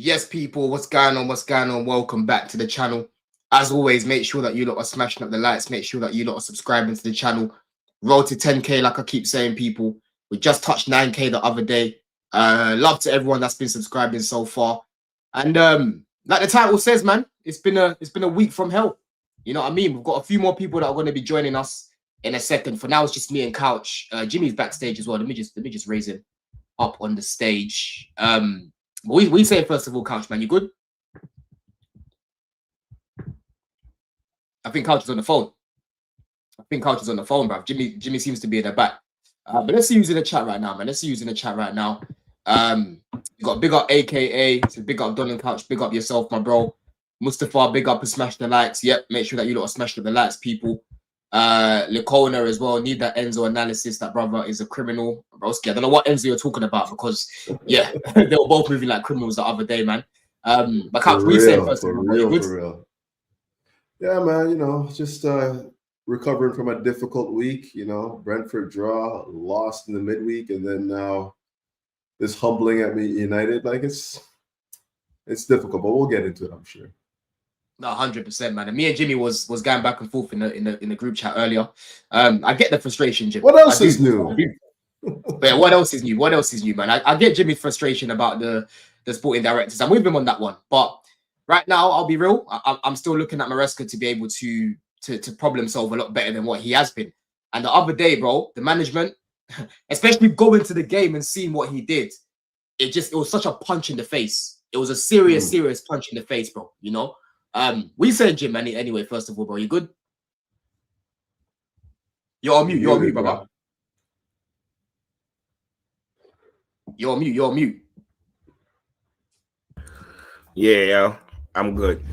Yes, people, what's going on? What's going on? Welcome back to the channel. As always, make sure that you lot are smashing up the likes. Make sure that you lot are subscribing to the channel. Road to 10K, like I keep saying, people. We just touched 9K the other day. Love to everyone that's been subscribing so far. And like the title says, man, it's been a week from hell. You know what I mean? We've got a few more people that are going to be joining us in a second. For now, it's just me and Couch. Jimmy's backstage as well. Let me just raise him up on the stage. We say first of all, Couch, man, you good? I think Couch is on the phone. Bruv. Jimmy seems to be in the back. But let's see who's in the chat right now, man. You got big up AKA, so big up Don and Couch, big up yourself, my bro. Mustafa, big up and smash the likes. Yep, make sure that you lot are smashing the likes, people. Licona as well. Need that Enzo analysis. That brother is a criminal. Broski, I don't know what Enzo you're talking about because yeah, they were both moving like criminals the other day, man. But Couch, we say first for real. Yeah, man. You know, just recovering from a difficult week. You know, Brentford draw, lost in the midweek, and then now this humbling at me United. Like it's difficult, but we'll get into it, I'm sure. No, 100%, man. And me and Jimmy was going back and forth in the group chat earlier. I get the frustration, Jimmy. What else is new? But yeah, what else is new? What else is new, man? I get Jimmy's frustration about the sporting directors. I'm with him on that one. But right now, I'll be real. I'm still looking at Maresca to be able to problem solve a lot better than what he has been. And the other day, bro, the management, especially going to the game and seeing what he did, it was such a punch in the face. It was a serious punch in the face, bro. You know. We said Jim anyway, first of all, bro. You good? You're on mute, brother. You're on mute. Yeah, I'm good.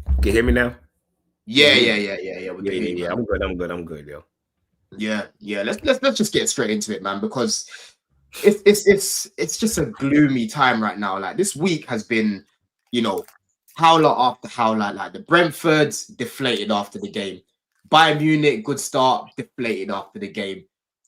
Can you hear me now? Yeah. I'm good, yo. Yeah. Let's just get straight into it, man, because it's just a gloomy time right now. Like this week has been, you know, howler after howler. Like the Brentford's deflated after the game. Bayern Munich, good start, deflated after the game.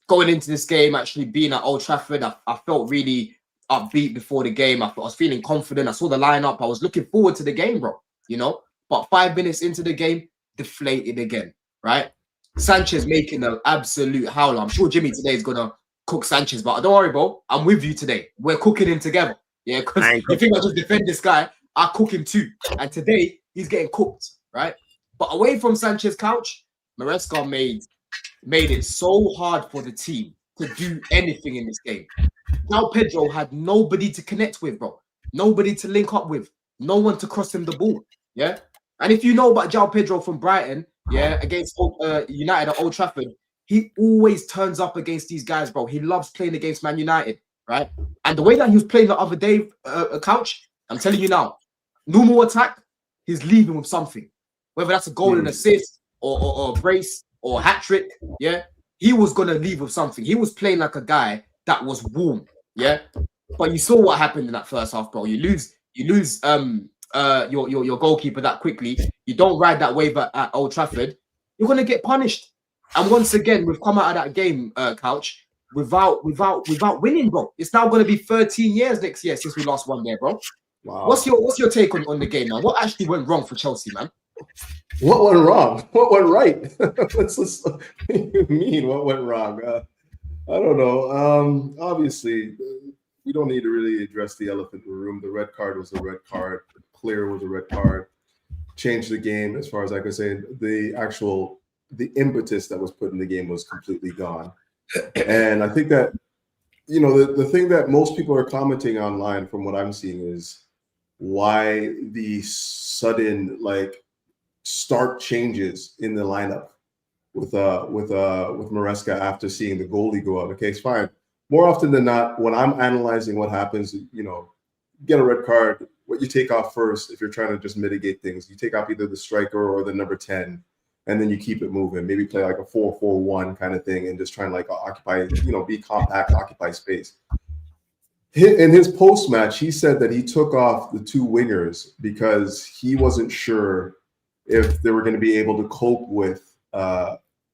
Going into this game, actually being at Old Trafford, I felt really upbeat before the game. I was feeling confident. I saw the lineup. I was looking forward to the game, bro. You know, but 5 minutes into the game, deflated again, right? Sanchez making an absolute howler. I'm sure Jimmy today is gonna cook Sanchez, but don't worry, bro. I'm with you today. We're cooking him together. Yeah, because you think I just defend this guy, I cook him too. And today he's getting cooked, right? But away from Sanchez, Couch, Maresca made it so hard for the team to do anything in this game. Now Pedro had nobody to connect with, bro. Nobody to link up with. No one to cross him the ball. Yeah. And if you know about João Pedro from Brighton, yeah, against United at Old Trafford, he always turns up against these guys, bro. He loves playing against Man United, right? And the way that he was playing the other day, Couch, I'm telling you now, normal attack, he's leaving with something. Whether that's a goal and assist or a brace or a hat-trick, yeah, he was going to leave with something. He was playing like a guy that was warm, yeah? But you saw what happened in that first half, bro. You lose your goalkeeper that quickly. You don't ride that wave at Old Trafford, you're going to get punished. And once again, we've come out of that game, Couch, without winning, bro. It's now going to be 13 years next year since we last won there, bro. Wow. What's your take on the game, man? What actually went wrong for Chelsea, man? What went wrong? What went right? What you mean? What went wrong? I don't know. Obviously, we don't need to really address the elephant in the room. The red card was a red card. Clear was a red card. Changed the game as far as I could say. The impetus that was put in the game was completely gone. And I think that, you know, the thing that most people are commenting online from what I'm seeing is why the sudden stark changes in the lineup with Maresca after seeing the goalie go out. Okay, it's fine. More often than not, when I'm analyzing what happens, you know, get a red card, what you take off first, if you're trying to just mitigate things, you take off either the striker or the number 10, and then you keep it moving. Maybe play like a 4-4-1 kind of thing and just try and occupy, you know, be compact, occupy space. In his post-match, he said that he took off the two wingers because he wasn't sure if they were going to be able to cope with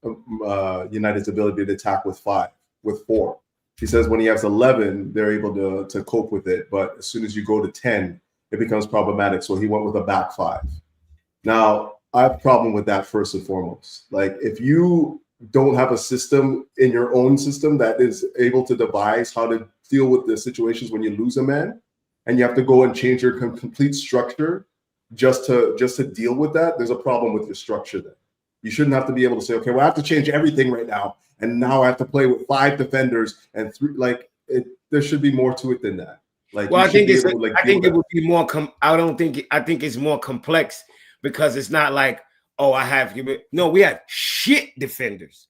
United's ability to attack with 4. He says when he has 11, they're able to cope with it. But as soon as you go to 10, it becomes problematic. So he went with a back five. Now, I have a problem with that first and foremost. Like, if you don't have a system in your own system that is able to devise how to deal with the situations when you lose a man, and you have to go and change your complete structure just to deal with that, there's a problem with your structure there. You shouldn't have to be able to say, okay, well, I have to change everything right now, and now I have to play with 5 defenders and 3. Like, there should be more to it than that. Like, well, I think it's. I think it would be more. I think it's more complex because it's not like, oh, I have. No, we have shit defenders.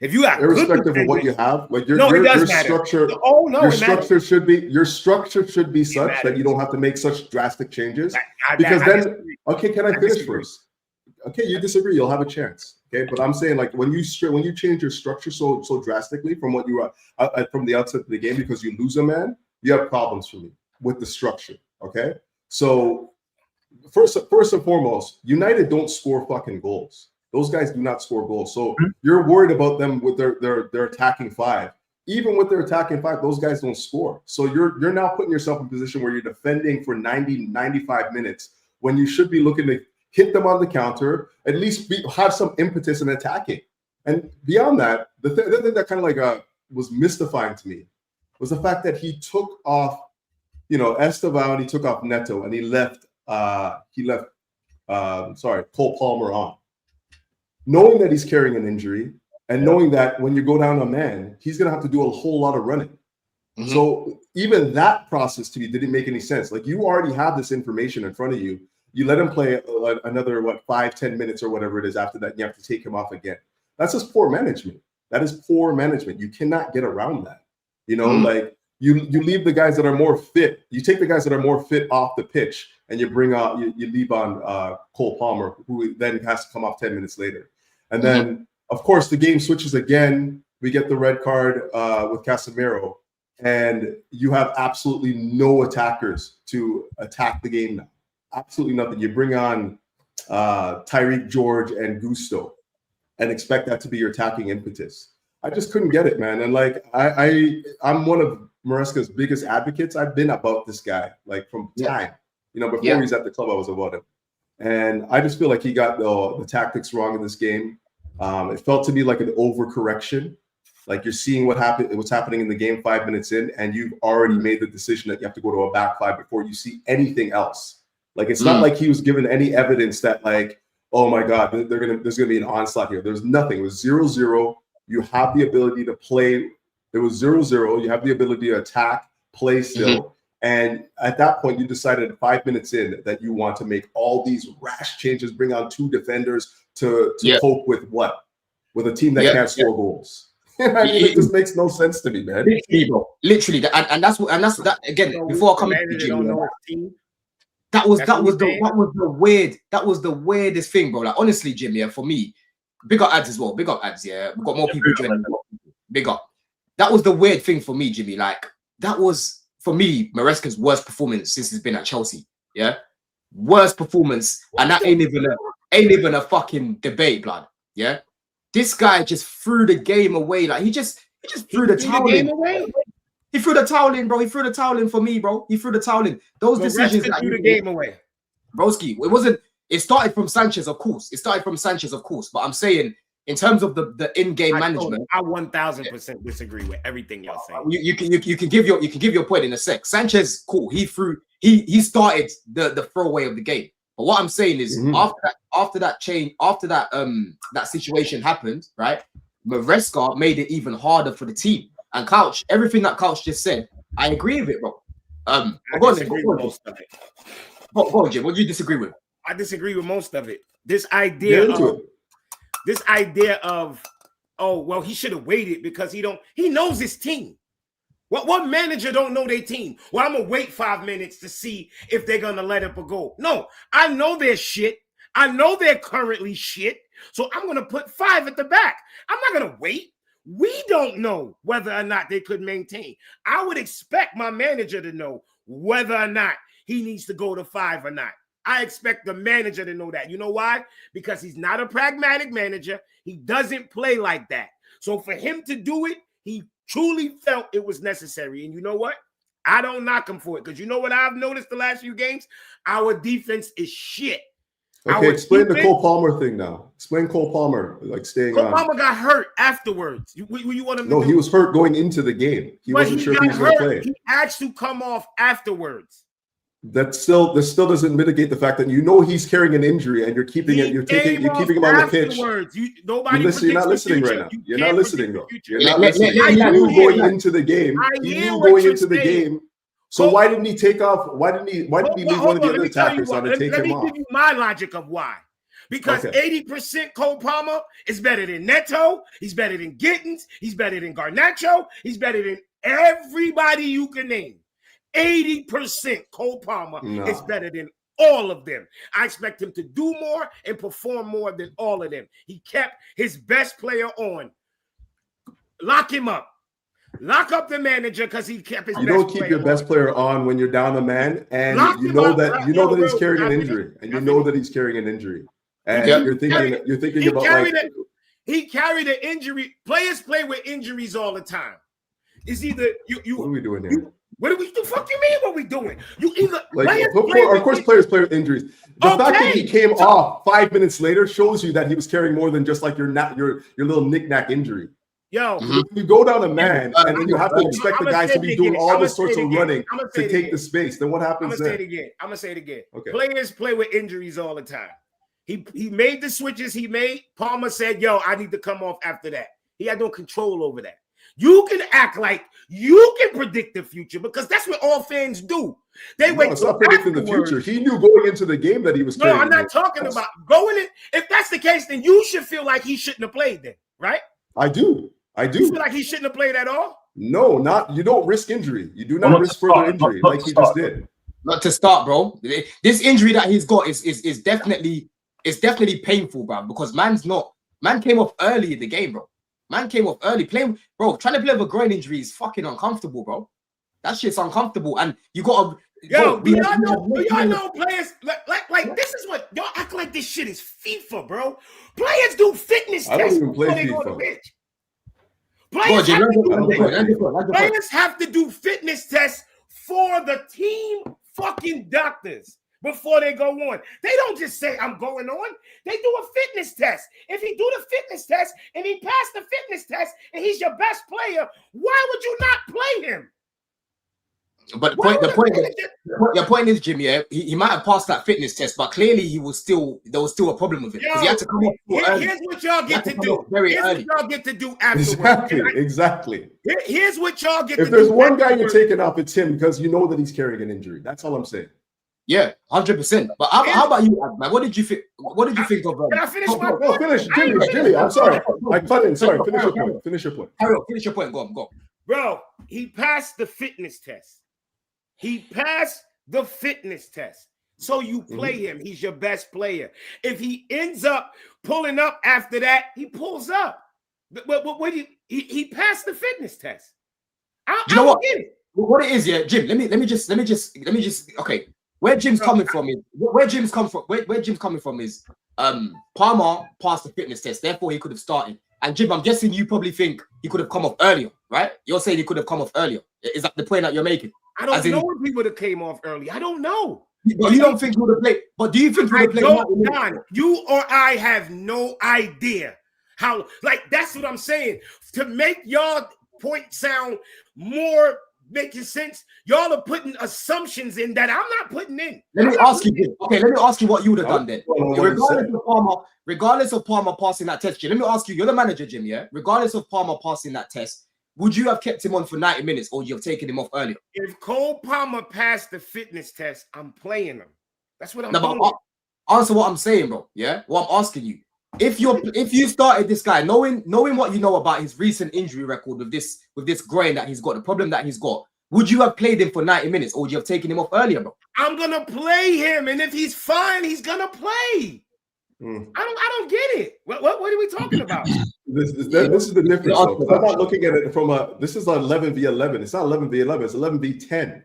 If you have irrespective of what you have, like your structure, your structure should be such that you don't have to make such drastic changes. Because then, okay, can I finish first? Okay, you disagree, you'll have a chance. Okay, but I'm saying, like, when you change your structure so drastically from what you are from the outset of the game because you lose a man, you have problems for me with the structure. Okay, so first and foremost, United don't score fucking goals. Those guys do not score goals. So you're worried about them with their attacking 5. Even with their attacking 5, those guys don't score. So you're now putting yourself in a position where you're defending for 90, 95 minutes when you should be looking to hit them on the counter, at least have some impetus in attacking. And beyond that, the thing that kind of like was mystifying to me was the fact that he took off, Esteban, he took off Neto, and he left Cole Palmer on. Knowing that he's carrying an injury and knowing that when you go down a man, he's going to have to do a whole lot of running. Mm-hmm. So even that process to me didn't make any sense. Like, you already have this information in front of you. You let him play another, 5-10 minutes or whatever it is after that, and you have to take him off again. That's just poor management. That is poor management. You cannot get around that. Like, you leave the guys that are more fit. You take the guys that are more fit off the pitch, and you bring out you leave on Cole Palmer, who then has to come off 10 minutes later. And then, of course, the game switches again. We get the red card with Casemiro, and you have absolutely no attackers to attack the game now. Absolutely nothing. You bring on Tyreek George and Gusto and expect that to be your attacking impetus. I just couldn't get it, man. And like, I'm one of Maresca's biggest advocates. I've been about this guy, like, from time. Before he's at the club, I was about him. And I just feel like he got the tactics wrong in this game. It felt to me like an overcorrection. Like, you're seeing what's happening in the game 5 minutes in, and you've already made the decision that you have to go to a back 5 before you see anything else. Like, it's not like he was given any evidence that, like, oh my God, there's gonna be an onslaught here. There's nothing. It was 0-0. You have the ability to play. It was 0-0. You have the ability to attack, play still. And at that point, you decided 5 minutes in that you want to make all these rash changes, bring on 2 defenders to cope with what? With a team that can't score goals. It just makes no sense to me, man. Literally, and that's that again. Before I come to Jimmy, that was the weirdest thing, bro. Like, honestly, Jimmy, for me, big up ads as well. Big up ads, yeah. We've got more people joining. Big up. That was the weird thing for me, Jimmy. Like, that was, for me, Maresca's worst performance since he's been at Chelsea. Yeah, worst performance, and that ain't even a fucking debate, blood. Yeah, this guy just threw the game away. Like, he just threw the towel in. He threw the towel in, bro. He threw the towel in for me, bro. He threw the towel in. Those decisions threw the game away, broski. It wasn't. It started from Sanchez, of course. But I'm saying, in terms of the in-game management, I 1000% disagree with everything y'all saying. You can give your point in a sec. Sanchez, cool. He started the throwaway of the game. But what I'm saying is, after that situation happened, right? Maresca made it even harder for the team. And Couch, everything that Couch just said, I agree with it, bro. I disagree with most of it. Go on, Jim. What do you disagree with? I disagree with most of it. This idea of, oh, well, he should have waited because he knows his team. What manager don't know their team? Well, I'm gonna wait 5 minutes to see if they're gonna let up a goal. No, I know they're shit. I know they're currently shit. So I'm gonna put 5 at the back. I'm not gonna wait. We don't know whether or not they could maintain. I would expect my manager to know whether or not he needs to go to 5 or not. I expect the manager to know that. You know why? Because he's not a pragmatic manager. He doesn't play like that. So for him to do it, he truly felt it was necessary. And you know what? I don't knock him for it because you know what I've noticed the last few games? Our defense is shit. Okay, explain the Cole Palmer thing now. Explain Cole Palmer, like staying on. Cole Palmer got hurt afterwards. You want him to No, he was hurt going into the game. He wasn't sure if he was going to play. He asked to come off afterwards. That still doesn't mitigate the fact that you know he's carrying an injury and you're keeping him on the pitch. You're not listening right now. You're not listening though. You're not listening. He knew going into the game. He knew going into the game. So why didn't he take off? Why didn't he leave one of the other attackers on and take him off? Let me give you my logic of why. Because 80% Cole Palmer is better than Neto. He's better than Gittins. He's better than Garnacho. He's better than everybody you can name. 80% Cole Palmer is better than all of them. I expect him to do more and perform more than all of them. He kept his best player on. Lock him up. Lock up the manager because he kept his best player on. You don't keep your best player on when you're down a man and you know that he's carrying an injury. And you know that he's carrying an injury. And you're thinking about like he carried an injury. Players play with injuries all the time. It's either you what are we doing here? What do we do? Fuck you mean what we doing? You either of course players play with injuries. The fact that he came off 5 minutes later shows you that he was carrying more than just like your little knick-knack injury. Yo, if you go down a man and then you have to expect the guys to be doing all this sorts of running to take the space, then what happens then? I'm gonna say it again. Okay. Players play with injuries all the time. He made the switches he made. Palmer said, yo, I need to come off after that. He had no control over that. You can act like you can predict the future because that's what all fans do. They wait. It's not predicting the future. He knew going into the game that he was. No, I'm not talking about going in. If that's the case, then you should feel like he shouldn't have played then, right? I do. You feel like he shouldn't have played at all? No, you don't risk injury. You do not risk further injury like he just did. Not to start, bro. This injury that he's got is definitely painful, bro. Because man came off early in the game, bro. Man came off early playing, bro. Trying to play with a groin injury is fucking uncomfortable, bro. That shit's uncomfortable, and you gotta. Yo, do y'all know players like this is what y'all act like this shit is FIFA, bro. Players do fitness tests before they go to pitch. Players have to do fitness tests for the team fucking doctors before they go on. They don't just say, I'm going on. They do a fitness test. If he do the fitness test and he passed the fitness test and he's your best player, why would you not play him? But the point is, Jim, yeah, he might have passed that fitness test, but clearly there was still a problem with it. Because he had to come up here's what y'all get to do. Here's what y'all get to do afterwards. Exactly. Here's what y'all get to do. If there's one guy you're taking off, it's him because you know that he's carrying an injury. That's all I'm saying. Yeah, 100%. But how about you, man? What did you think? What did you think of? Can I finish my point? Finish, Jimmy. I'm sorry. I cut in. Sorry. Finish your point. Finish your point. Finish your point. Go on. Bro, he passed the fitness test. He passed the fitness test. So you play him. He's your best player. If he ends up pulling up after that, he pulls up. But what he passed the fitness test. I don't get it. What it is, yeah, Jim. Let me just. Okay, where Jim's coming from is Palmer passed the fitness test, therefore he could have started. And Jim, I'm guessing you probably think he could have come off earlier, right? You're saying he could have come off earlier. Is that the point that you're making? I don't know if he would have came off early. I don't know. But you don't think he would have played? But do you think he would have played? Don, you or I have no idea how. Like that's what I'm saying. To make y'all point sound more making sense, y'all are putting assumptions in that I'm not putting in. Let me ask you what you would have done then. Regardless of Palmer passing that test, Jim, let me ask you. You're the manager, Jim. Yeah. Regardless of Palmer passing that test, would you have kept him on for 90 minutes or you have taken him off earlier? If Cole Palmer passed the fitness test, I'm playing him. That's what I'm doing. But answer what I'm saying, bro. Yeah, what I'm asking you. If you started this guy, knowing what you know about his recent injury record with this groin that he's got, the problem that he's got, would you have played him for 90 minutes or would you have taken him off earlier, bro? I'm gonna play him, and if he's fine, he's gonna play. I don't get it. What are we talking about? This is the difference. I'm not looking at it from this is 11v11. It's not 11v11. It's 11v10.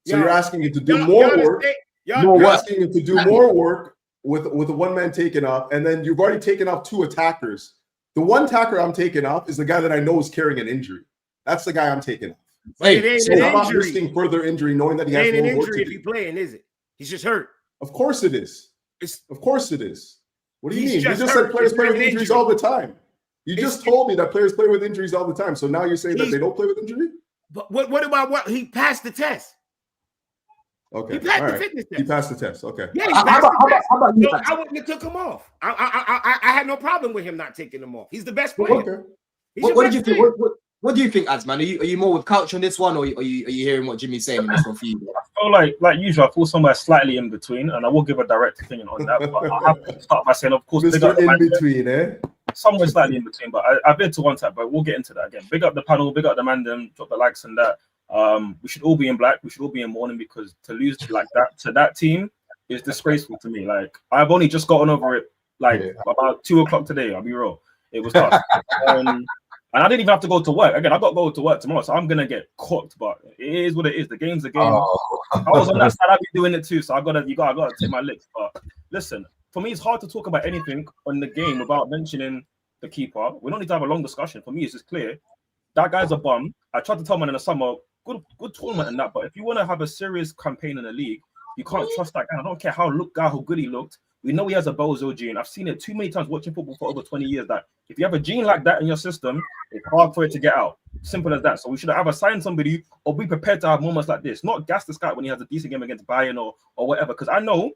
So you're asking him to do more work. You're asking him to do more work with a one man taking off, and then you've already taken off two attackers. The one attacker I'm taking off is the guy that I know is carrying an injury. That's the guy I'm taking off. It Hey, ain't So an how about injury. risking further injury, knowing that he It has ain't an more work injury to if he do? playing, is it? He's just hurt. Of course it is. It's Of course it is. What do you He's mean? You just just hurt. said players It's play not with an injuries injury. all the time. You It's- just told me that players play with injuries all the time. So now you're saying that He's- they don't play with injury? But what about what he passed the test? Okay. He passed all the right. fitness He test. passed the test. Okay. Yeah, he How passed about, the how about, test. how about you? So I wouldn't have took him off. I had no problem with him not taking him off. He's the best player. Okay. He's What your did you best think? player. What do you think, Ads, man? Are you more with Couch on this one, or are you hearing what Jimmy's saying on this one for you? I feel like usual, I feel somewhere slightly in between, and I will give a direct opinion on that. But I have to start by saying, of course, big up Mr. the In man, Between, eh? somewhere slightly in between. But I've been to one side, but we'll get into that again. Big up the panel, big up the man, drop the likes and that. We should all be in black. We should all be in mourning because to lose like that to that team is disgraceful to me. Like I've only just gotten over it, like about 2 o'clock today. I'll be real. It was tough. And I didn't even have to go to work. Again, I got to go to work tomorrow, so I'm gonna get cooked. But it is what it is. The game's a game. I was on that side. I've been doing it too, so I gotta take my licks. But listen, for me, it's hard to talk about anything on the game without mentioning the keeper. We don't need to have a long discussion. For me, it's just clear that guy's a bum. I tried to tell man in the summer, good tournament and that. But if you want to have a serious campaign in the league, you can't trust that guy. I don't care how good he looked. We know he has a bozo gene. I've seen it too many times watching football for over 20 years that if you have a gene like that in your system, it's hard for it to get out. Simple as that. So we should either sign somebody or be prepared to have moments like this. Not gas this guy when he has a decent game against Bayern or whatever. Because I know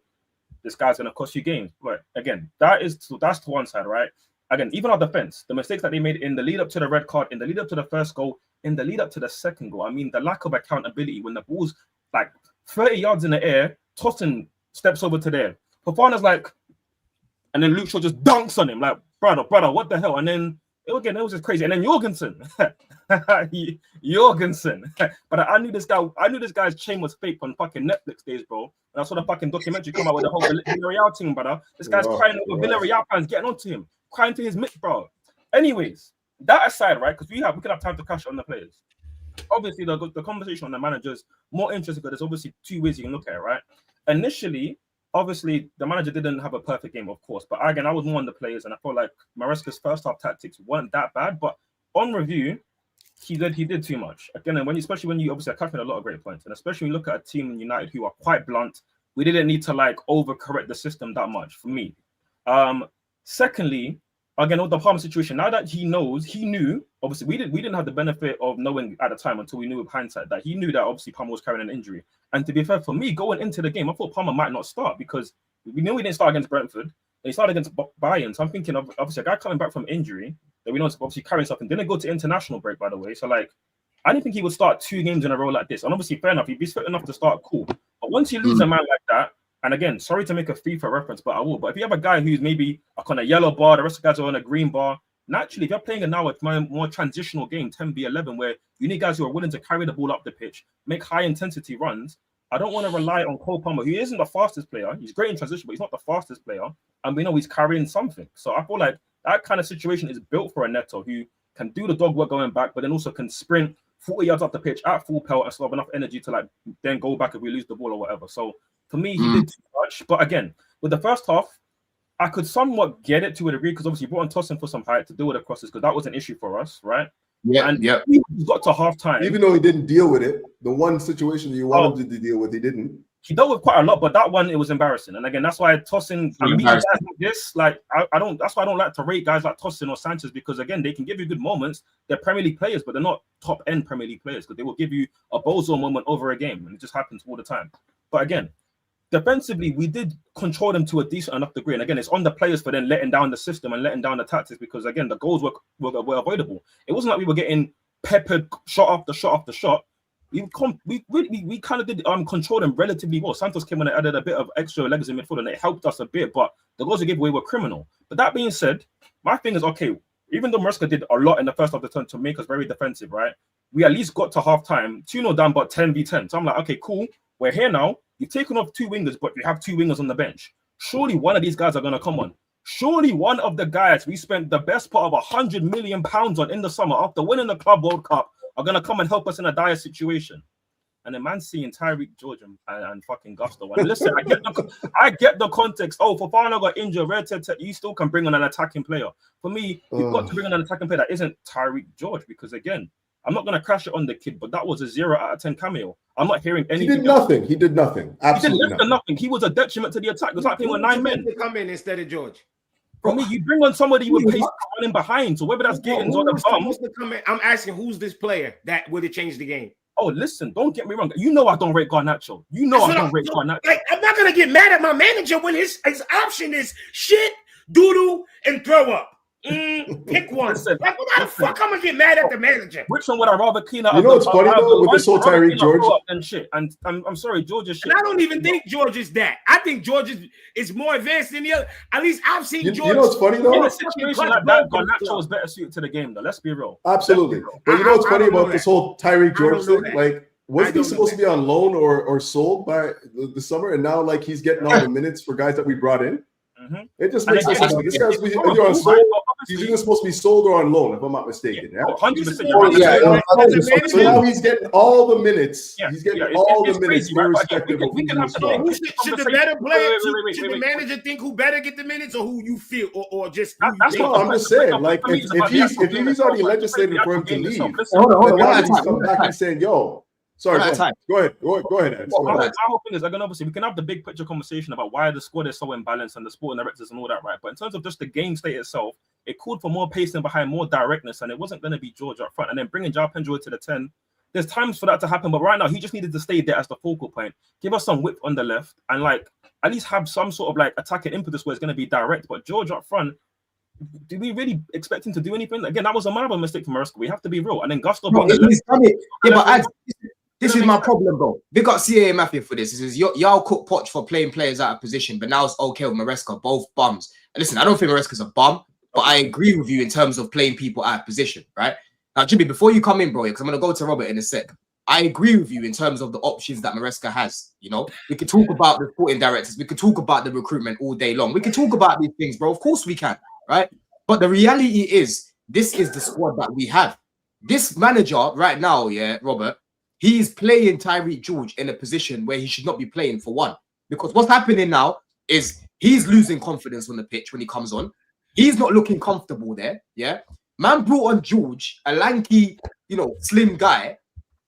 this guy's going to cost you games. But again, that's to one side, right? Again, even our defense, the mistakes that they made in the lead up to the red card, in the lead up to the first goal, in the lead up to the second goal. I mean, the lack of accountability when the ball's like 30 yards in the air, Totten steps over to there. Fofana's like, and then Luke Shaw just dunks on him, like, brother, what the hell? And then it was just crazy. And then Jorgensen. But I knew this guy's chain was fake on fucking Netflix days, bro. And I saw the fucking documentary come out with the whole Villarreal team, brother. This guy's crying over Villarreal fans getting onto him, crying to his mitt, bro. Anyways, that aside, right? Because we can have time to cash on the players. Obviously, the conversation on the managers more interesting because there's obviously two ways you can look at it, right? Initially, obviously, the manager didn't have a perfect game, of course. But again, I was more on the players, and I felt like Maresca's first half tactics weren't that bad. But on review, he did too much. Again, and especially when you obviously are catching a lot of great points, and especially when you look at a team in United who are quite blunt, we didn't need to like overcorrect the system that much for me. Secondly, again, with the Palmer situation, now that he knew, obviously we didn't have the benefit of knowing at the time until we knew with hindsight that he knew that obviously Palmer was carrying an injury. And to be fair, for me, going into the game, I thought Palmer might not start because we knew he didn't start against Brentford. He started against Bayern. So I'm thinking of obviously a guy coming back from injury that we know is obviously carrying something. Didn't go to international break, by the way. So like, I didn't think he would start 2 games in a row like this. And obviously, fair enough, if he's fit enough to start, cool. But once you lose a man like that, and again, sorry to make a FIFA reference, but I will. But if you have a guy who's maybe like on a yellow bar, the rest of the guys are on a green bar, naturally, if you're playing now a more transitional game, 10v11, where you need guys who are willing to carry the ball up the pitch, make high intensity runs, I don't want to rely on Cole Palmer, who isn't the fastest player. He's great in transition, but he's not the fastest player. And we know he's carrying something. So I feel like that kind of situation is built for a Neto who can do the dog work going back, but then also can sprint 40 yards up the pitch at full pelt and still have enough energy to like then go back if we lose the ball or whatever. So for me, he did too much. But again, with the first half, I could somewhat get it to a degree because obviously brought on Tosin for some height to deal with the crosses because that was an issue for us, right? Yeah, and yeah. he got to halftime. Even though he didn't deal with it, the one situation that you wanted him to deal with, he didn't. He dealt with quite a lot, but that one, it was embarrassing. And again, that's why Tosin, guys like this, like I don't. That's why I don't like to rate guys like Tosin or Sanchez because again, they can give you good moments. They're Premier League players, but they're not top end Premier League players because they will give you a bozo moment over a game, and it just happens all the time. But again, defensively, we did control them to a decent enough degree. And again, it's on the players for then letting down the system and letting down the tactics because again, the goals were avoidable. It wasn't like we were getting peppered shot after shot after shot. We kind of did control them relatively well. Santos came on and added a bit of extra legs in midfield and it helped us a bit, but the goals we gave away were criminal. But that being said, my thing is, okay, even though Maresca did a lot in the first half of the turn to make us very defensive, right? We at least got to half-time, 2-0 down, but 10v10. So I'm like, okay, cool. We're here now. You've taken off 2 wingers, but you have 2 wingers on the bench. Surely one of these guys are going to come on. Surely one of the guys we spent the best part of £100 million on in the summer after winning the Club World Cup are going to come and help us in a dire situation. And the man seeing Tyreek George and fucking Gusto. And listen, I get the context. Oh, Fofana got injured. You still can bring on an attacking player. For me, you've got to bring on an attacking player that isn't Tyreek George because, again, I'm not gonna crash it on the kid, but that was a 0 out of 10 cameo. I'm not hearing anything. He did nothing. He did nothing. Absolutely he did nothing. He was a detriment to the attack. It was like playing with 9 men. To come in instead of George. For me, you bring on somebody you would pace running behind. So whether that's Gittins or the bum. I'm asking who's this player that would have changed the game. Oh, listen, don't get me wrong. You know I don't rate Garnacho. You know I don't rate Garnacho. Like, I'm not gonna get mad at my manager when his option is shit, doodle, and throw up. Pick one. Listen, like, why the fuck I'm gonna get mad at the manager? Which one would I rather clean out? You know what's funny though with this whole Tyreek George and shit. And I'm sorry, George is shit. And I don't even think George is that. I think George is more advanced than the other. At least I've seen George. You know what's funny though? In a situation like that, Garnacho is better suited to the game though. Let's be real. Absolutely. But you know what's funny about this whole Tyreek George thing? Like, wasn't he supposed to be on loan or sold by the summer? And now like he's getting all the minutes for guys that we brought in. It just makes sense. This guy's either on sold, he's either supposed to be sold or on loan, if I'm not mistaken. Yeah, 100%. So now he's getting all the minutes. He's getting all the minutes, irrespective of who's in the squad. Should the better player, should the manager think who better get the minutes, or who you feel, or just? No, I'm just saying, like if he's already legislated for him to leave, hold on, he's come back and saying, "Yo." Sorry, go ahead. Ed. Our whole thing is, obviously, we can have the big picture conversation about why the squad is so imbalanced and the sporting directors and all that, right? But in terms of just the game state itself, it called for more pacing behind, more directness, and it wasn't going to be George up front. And then bringing Jao Pedro to the 10, there's times for that to happen, but right now, he just needed to stay there as the focal point. Give us some width on the left, and like at least have some sort of like attacking impetus where it's going to be direct. But George up front, do we really expect him to do anything? Again, that was a marvel mistake from Maresca. We have to be real. And then Gusto. This is my problem, bro. Big up CAA Mafia for this. This is y'all cook Poch for playing players out of position, but now it's okay with Maresca, both bums. And listen, I don't think Maresca's a bum, but I agree with you in terms of playing people out of position, right? Now, Jimmy, before you come in, bro, because I'm going to go to Robert in a sec, I agree with you in terms of the options that Maresca has. You know, we could talk about the sporting directors, we could talk about the recruitment all day long. We could talk about these things, bro. Of course we can, right? But the reality is, this is the squad that we have. This manager right now, yeah, Robert, he's playing Tyreek George in a position where he should not be playing, for one. Because what's happening now is he's losing confidence on the pitch when he comes on. He's not looking comfortable there, yeah? Man brought on George, a lanky, slim guy.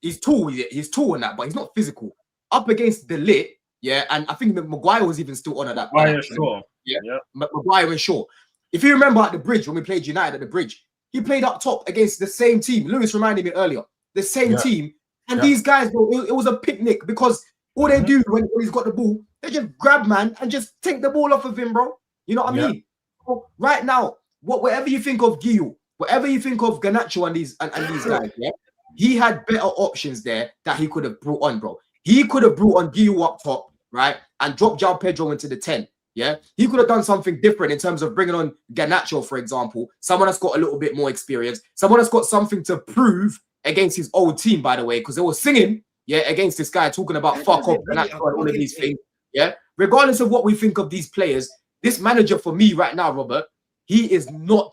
He's tall in that, but he's not physical. Up against the lit, yeah, and I think that Maguire was even still on at that point. Sure. Yeah, Maguire and Shaw. If you remember at the Bridge, when we played United at the Bridge, he played up top against the same team. Lewis reminded me earlier, the same team. And these guys, bro, it was a picnic because all they do when he's got the ball, they just grab man and just take the ball off of him, bro. You know what I mean? So right now, whatever you think of Gio, whatever you think of Garnacho and these guys, yeah, he had better options there that he could have brought on, bro. He could have brought on Gio up top, right, and dropped Jao Pedro into the 10. Yeah, he could have done something different in terms of bringing on Garnacho, for example, someone that's got a little bit more experience, someone that's got something to prove against his old team, by the way, because they were singing, against this guy talking about fuck off and all of these things. Yeah, regardless of what we think of these players, this manager for me right now, Robert, he is not,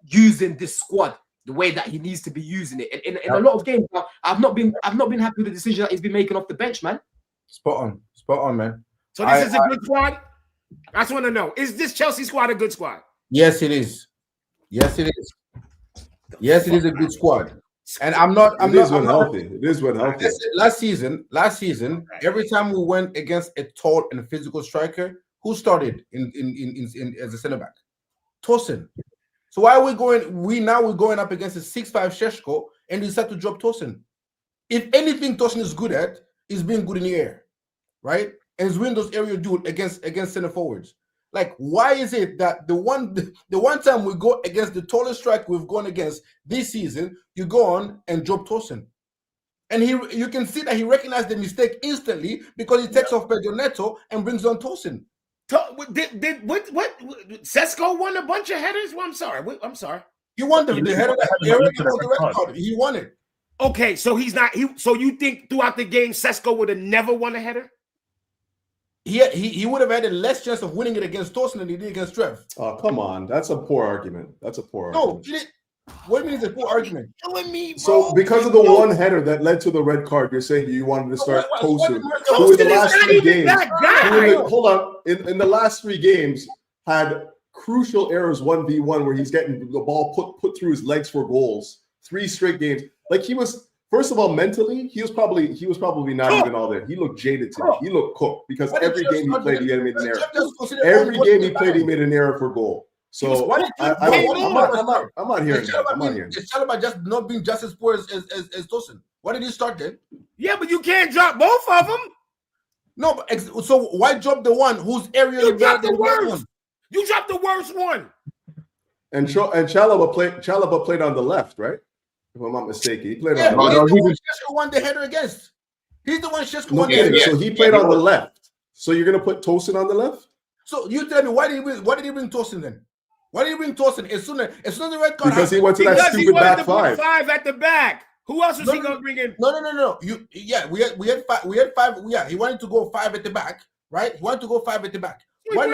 using this squad the way that he needs to be using it. In a lot of games, I've not been happy with the decision that he's been making off the bench, man. Spot on, man. So this is a good squad. I just want to know: is this Chelsea squad a good squad? Yes, it is. Yes, it is. Yes, it is a good squad. And it is when healthy. Last season, every time we went against a tall and physical striker, who started in as a centre back? Tosin. So why are we going? We're going up against a 6'5" Sheshko and decide to drop Tosin. If anything, Tosin is good at is being good in the air, right? And is winning those aerial duels against centre forwards. Like, why is it that the one time we go against the tallest striker we've gone against this season, you go on and drop Tosin? And you can see that he recognized the mistake instantly because he takes off Pedro Neto and brings on Tosin. What Sesko won a bunch of headers? Well, I'm sorry. He won the header. He won it. Okay, so he's not. So you think throughout the game, Sesko would have never won a header? He would have had a less chance of winning it against Tosin than he did against Trev. Oh, come on. That's a poor argument. No, what do you mean it's a poor argument? So because of the one header that led to the red card, you're saying you wanted to start Tosin, who in the last 3 games, hold on, in the last 3 games had crucial errors 1v1 where he's getting the ball put through his legs for goals. 3 straight games. Like he was, first of all, mentally, he was probably not even all there. He looked jaded to me. He looked cooked because every game he played, he had made an error. Every game he played, he made an error for goal. So I'm not hearing that. I'm not hearing. Is Chalobah just not being just as poor as Tosin? Why did he start then? Yeah, but you can't drop both of them. No, but so why drop the one whose area you dropped the worst? You dropped the worst one. And Chalobah played on the left, right? If I'm not mistaken, he played on the left. He's the one they header against. He's the one Sheshko won. So he played on the left. So you're gonna put Tosin on the left? So you tell me why did he bring Tosin then? Why did he bring Tosin as soon as the red card? Because he went to that stupid back five. 5 at the back. Who else was he gonna bring in? No. We had five. Yeah, he wanted to go 5 at the back, right? He wanted to go 5 at the back. Why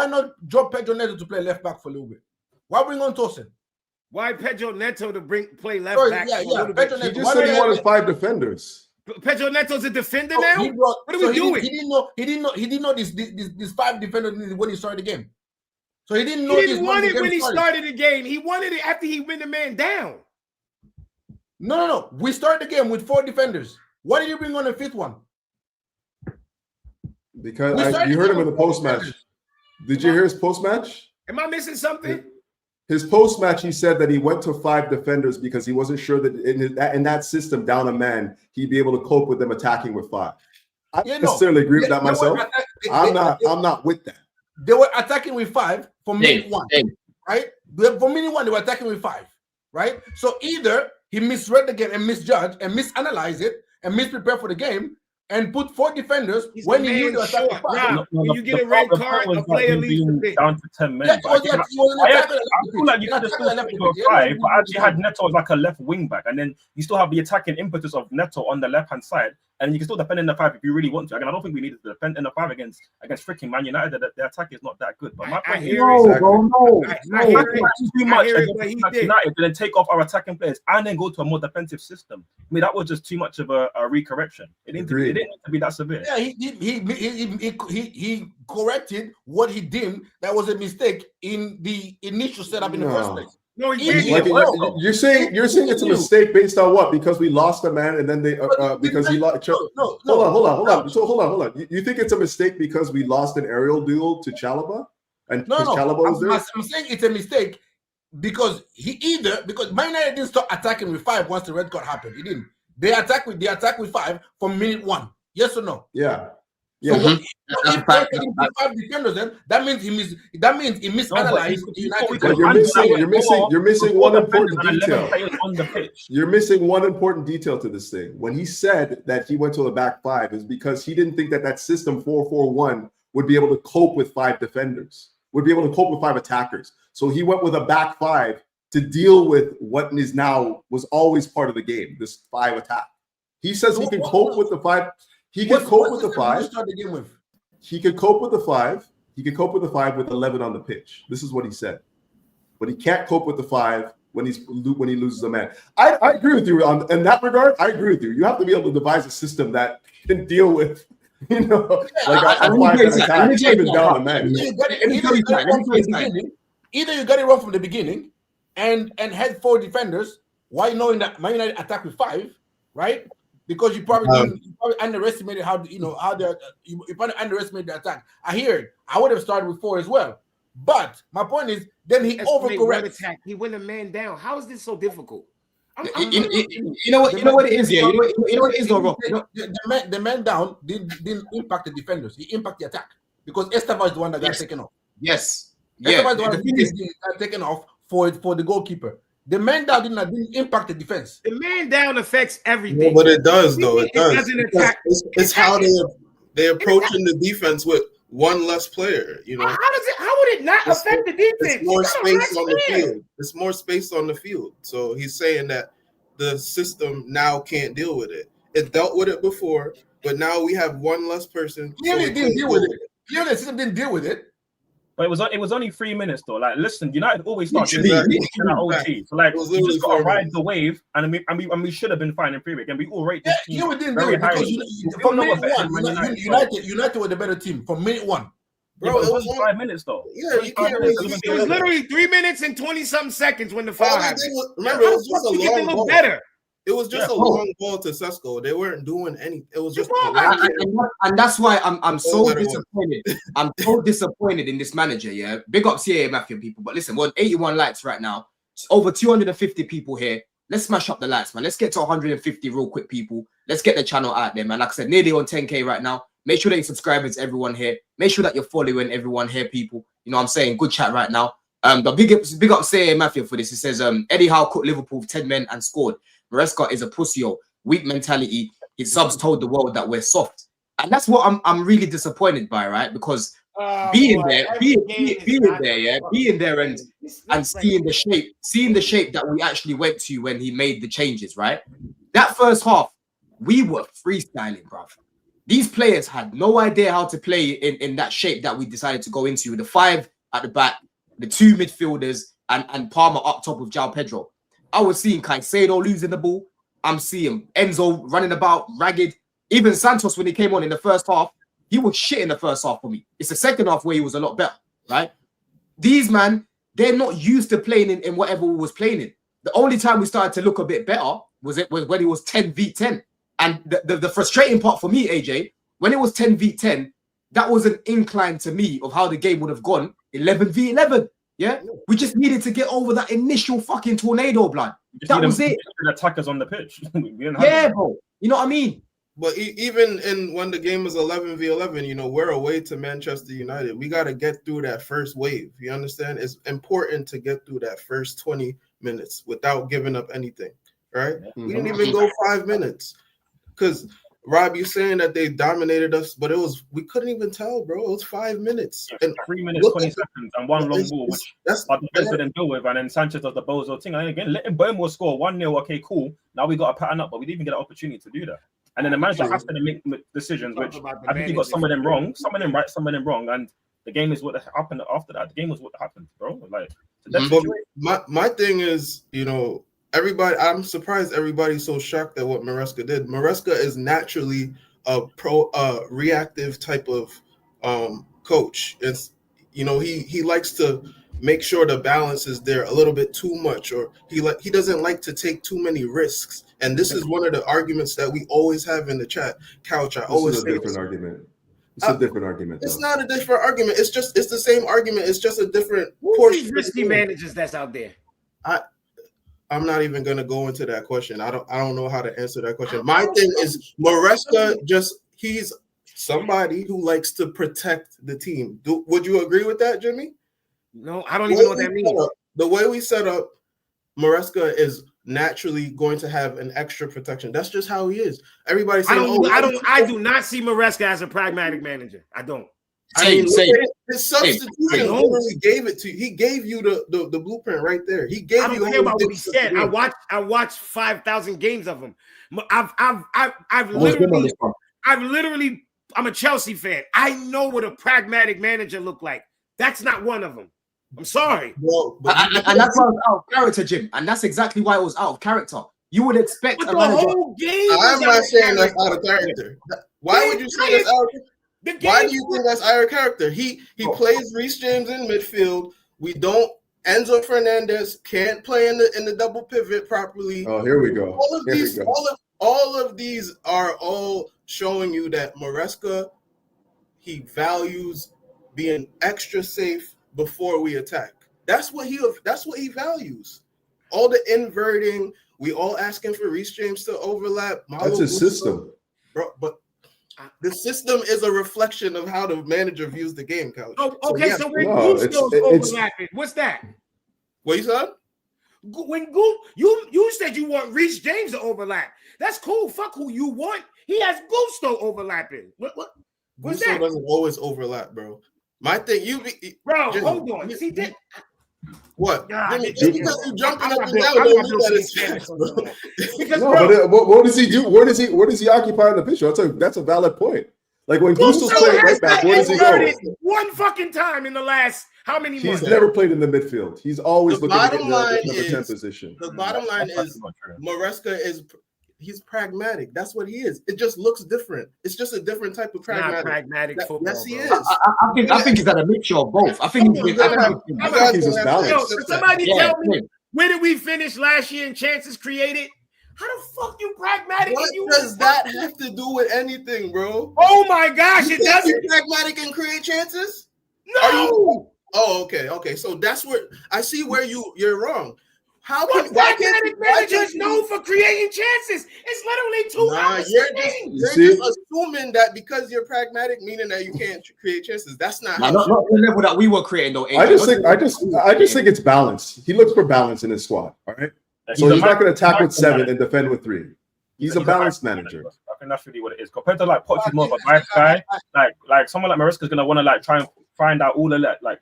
not drop Pedro Neto to play left back for a little bit? Why bring on Tosin? Why Pedro Neto to play left back? Yeah. Pedro Neto. He just said he wanted 5 defenders. Pedro Neto's a defender now. What are we doing? He didn't know this 5 defenders when he started the game. So he didn't know. He didn't want it when he started the game. He wanted it after he went the man down. No. We started the game with 4 defenders. Why did you bring on a 5th one? Because you heard him in the post match. Did you hear his post match? Am I missing something? His post match, he said that he went to 5 defenders because he wasn't sure that in that system, down a man, he'd be able to cope with them attacking with 5. I don't necessarily agree with that myself. I'm not with that. They were attacking with 5 for minute 1, right? For minute 1, they were attacking with 5, right? So either he misread the game and misjudged and misanalyzed it and misprepared for the game and put 4 defenders when he knew they were attacking 5. When you get a red card, a player leaves the pitch. Down to 10 men. I feel like you could have still put 5, but actually had Neto as like a left wing back, and then you still have the attacking impetus of Neto on the left hand side, and you can still defend in the 5 if you really want to. Again, I don't think we needed to defend in the 5 against freaking Man United. The attack is not that good. But my point is, too much against United, then take off our attacking players and then go to a more defensive system. I mean, that was just too much of a recorrection. It didn't need to be that severe. Yeah, he corrected what he deemed that was a mistake in the initial setup in the first place. No, you're saying it's a mistake based on what? Because we lost a man and then they because he lost. Hold on. So hold on. You think it's a mistake because we lost an aerial duel to Chalobah and Chalobah was there? I'm saying it's a mistake because because Man United didn't start attacking with 5 once the red card happened. He didn't. They attack with 5 from minute 1. Yes or no? Yeah. So if 5 defenders, then that means he misanalyzed. You're missing one important detail. You're missing one important detail to this thing. When he said that he went to the back 5 is because he didn't think that system 4-4-1 would be able to cope with 5 defenders, would be able to cope with 5 attackers. So he went with a back 5 to deal with what was always part of the game, this 5 attack. He says he can cope with the 5. He could cope with the 5. He could cope with the 5. He could cope with the 5 with 11 on the pitch. This is what he said. But he can't cope with the 5 when he loses a man. I agree with you in that regard. I agree with you. You have to be able to devise a system that can deal with, like a 5 attack, even down a man. Either you got it wrong from the beginning and had 4 defenders, why knowing that Man United attack with 5, right? Because you probably underestimated you probably underestimated the attack. I hear it. I would have started with 4 as well. But my point is, then he overcorrects. He went a man down. How is this so difficult? You know what it is, yeah. You know what it is, though. The man down didn't impact the defenders. He impacted the attack because Esteva is the one that got taken off. Yes. Esteva is the one that got taken off for the goalkeeper. The man down didn't impact the defense. The man down affects everything. But it does, though. It does. Doesn't attack. It's how they're approaching the defense with one less player. You know, how would it not affect the defense? It's more space on the field. It's more space on the field. So he's saying that the system now can't deal with it. It dealt with it before, but now we have one less person. Clearly, it didn't deal with it. Clearly, the system didn't deal with it. But it was only 3 minutes though. Like, listen, United always start in OT. So like, we just got to ride the wave, and we should have been fine in period. And we all rate this team. We didn't do it because from minute 1, United were the better team from minute 1. Bro, yeah, it was 5 minutes though. Yeah, you can't. It was literally 3 minutes and 20-something seconds when the foul happened. Remember, it was just a long ball. Better. It was just a long ball to Sesko. They weren't doing anything. It was just and that's why I'm so disappointed. I'm so disappointed in this manager. Yeah, big up CA Mafia people. But listen, we're on 81 likes right now. It's over 250 people here. Let's smash up the likes, man. Let's get to 150 real quick, people. Let's get the channel out there, man. Like I said, nearly on 10K right now. Make sure that you're subscribing to everyone here. Make sure that you're following everyone here, people. You know what I'm saying? Good chat right now. But big up CA Mafia for this. It says Eddie Howe cooked Liverpool 10 men and scored. Maresca is a pussyo, weak mentality. His subs told the world that we're soft, and that's what I'm really disappointed by, right? Because being there, and seeing the shape that we actually went to when he made the changes, right? That first half, we were freestyling, bruv. These players had no idea how to play in that shape that we decided to go into. The 5 at the back, the 2 midfielders, and Palmer up top with João Pedro. I was seeing Caicedo losing the ball. I'm seeing Enzo running about ragged. Even Santos, when he came on in the first half, he was shit in the first half for me. It's the second half where he was a lot better, right? These man, they're not used to playing in whatever we was playing in. The only time we started to look a bit better was when he was 10v10. And the frustrating part for me, AJ, when it was 10v10, that was an incline to me of how the game would have gone 11v11. Yeah, we just needed to get over that initial fucking tornado, blood. That was it. Attackers on the pitch. Yeah, bro. You know what I mean? But even when the game was 11v11, you know, we're away to Manchester United. We got to get through that first wave. You understand? It's important to get through that first 20 minutes without giving up anything, right? Mm-hmm. We didn't even go 5 minutes because Rob, you saying that they dominated us, but we couldn't even tell, bro. It was 5 minutes. And 3 minutes, 20 seconds, and one long ball, which our defense didn't deal with. And then Sanchez does the bozo thing. And again, letting Bournemouth score 1-0, okay, cool. Now we got to pattern up, but we didn't even get an opportunity to do that. And then the manager has to make decisions, which I think he got some of them wrong, some of them right, some of them wrong. And the game is what happened after that. The game was what happened, bro. Like, my thing is, you know, I'm surprised everybody's so shocked at what Maresca did. Maresca is naturally a reactive type of coach. It's, you know, he likes to make sure the balance is there a little bit too much, or he doesn't like to take too many risks. And this is one of the arguments that we always have in the chat. Couch, I always say different argument. It's a different argument. It's not a different argument. It's the same argument. It's just a different portion. Who's risky managers that's out there? I'm not even gonna go into that question. I don't know how to answer that question. My thing is Maresca he's somebody who likes to protect the team. Would you agree with that, Jimmy? No, I don't even know what that means. The way we set up, Maresca is naturally going to have an extra protection. That's just how he is. Everybody saying, I do not see Maresca as a pragmatic manager. I don't. His substitution literally gave it to you. He gave you the blueprint right there. He gave you. I don't care about what he said. I watched 5,000 games of him. I've literally. I'm a Chelsea fan. I know what a pragmatic manager look like. That's not one of them. I'm sorry. And that's why it was out of character, Jim. And that's exactly why it was out of character. You would expect a manager. Whole game. I'm not saying that's out of character. Why would you say that's out of character? Why do you think that's our character? He plays Reece James in midfield. Enzo Fernandez can't play in the double pivot properly. Oh, here we go. All of these are all showing you that Maresca, he values being extra safe before we attack. That's what he values. All the inverting, we all asking for Reece James to overlap. That's his system, bro. But the system is a reflection of how the manager views the game, Couch. Oh, okay, so when Gusto's overlapping, what's that? What you said? When you said you want Reece James to overlap. That's cool. Fuck who you want. He has Gusto overlapping. What's Gusto that? Doesn't always overlap, bro. My thing, bro. Jimmy, hold on. See that? What? Jimmy, just because you jumping up and down, don't mean that it's fast, bro. Because what does he do? Where does he occupy in the picture? I'll tell you, that's a valid point. Like when Gusto's playing right back, where does he go? One fucking time in the last how many months? He's never played in the midfield. He's always looking at the number 10 position. The bottom line is Maresca is He's pragmatic. That's what he is. It just looks different. It's just a different type of pragmatic. Not pragmatic football. Yes, he bro. is. I think he's had a mixture of both. I think he's just balanced. Yo, somebody tell me, where did we finish last year in chances created? How the fuck you pragmatic? What does that have to do with anything, bro? Oh my gosh, it doesn't. Be pragmatic and create chances? No. Oh, okay. So that's where I see where you're wrong. How what pragmatic managers known for creating chances? It's literally 2 hours. You're just assuming that because you're pragmatic, meaning that you can't create chances. That's not how. Not the level that we were creating, though. I just think it's balance. He looks for balance in his squad. All right. So he's not going to attack with 7 and defend with 3. He's a balanced manager. I think that's really what it is. Compared to like Poch is more of a nice guy. Like someone like Maresca is gonna want to like try and find out all the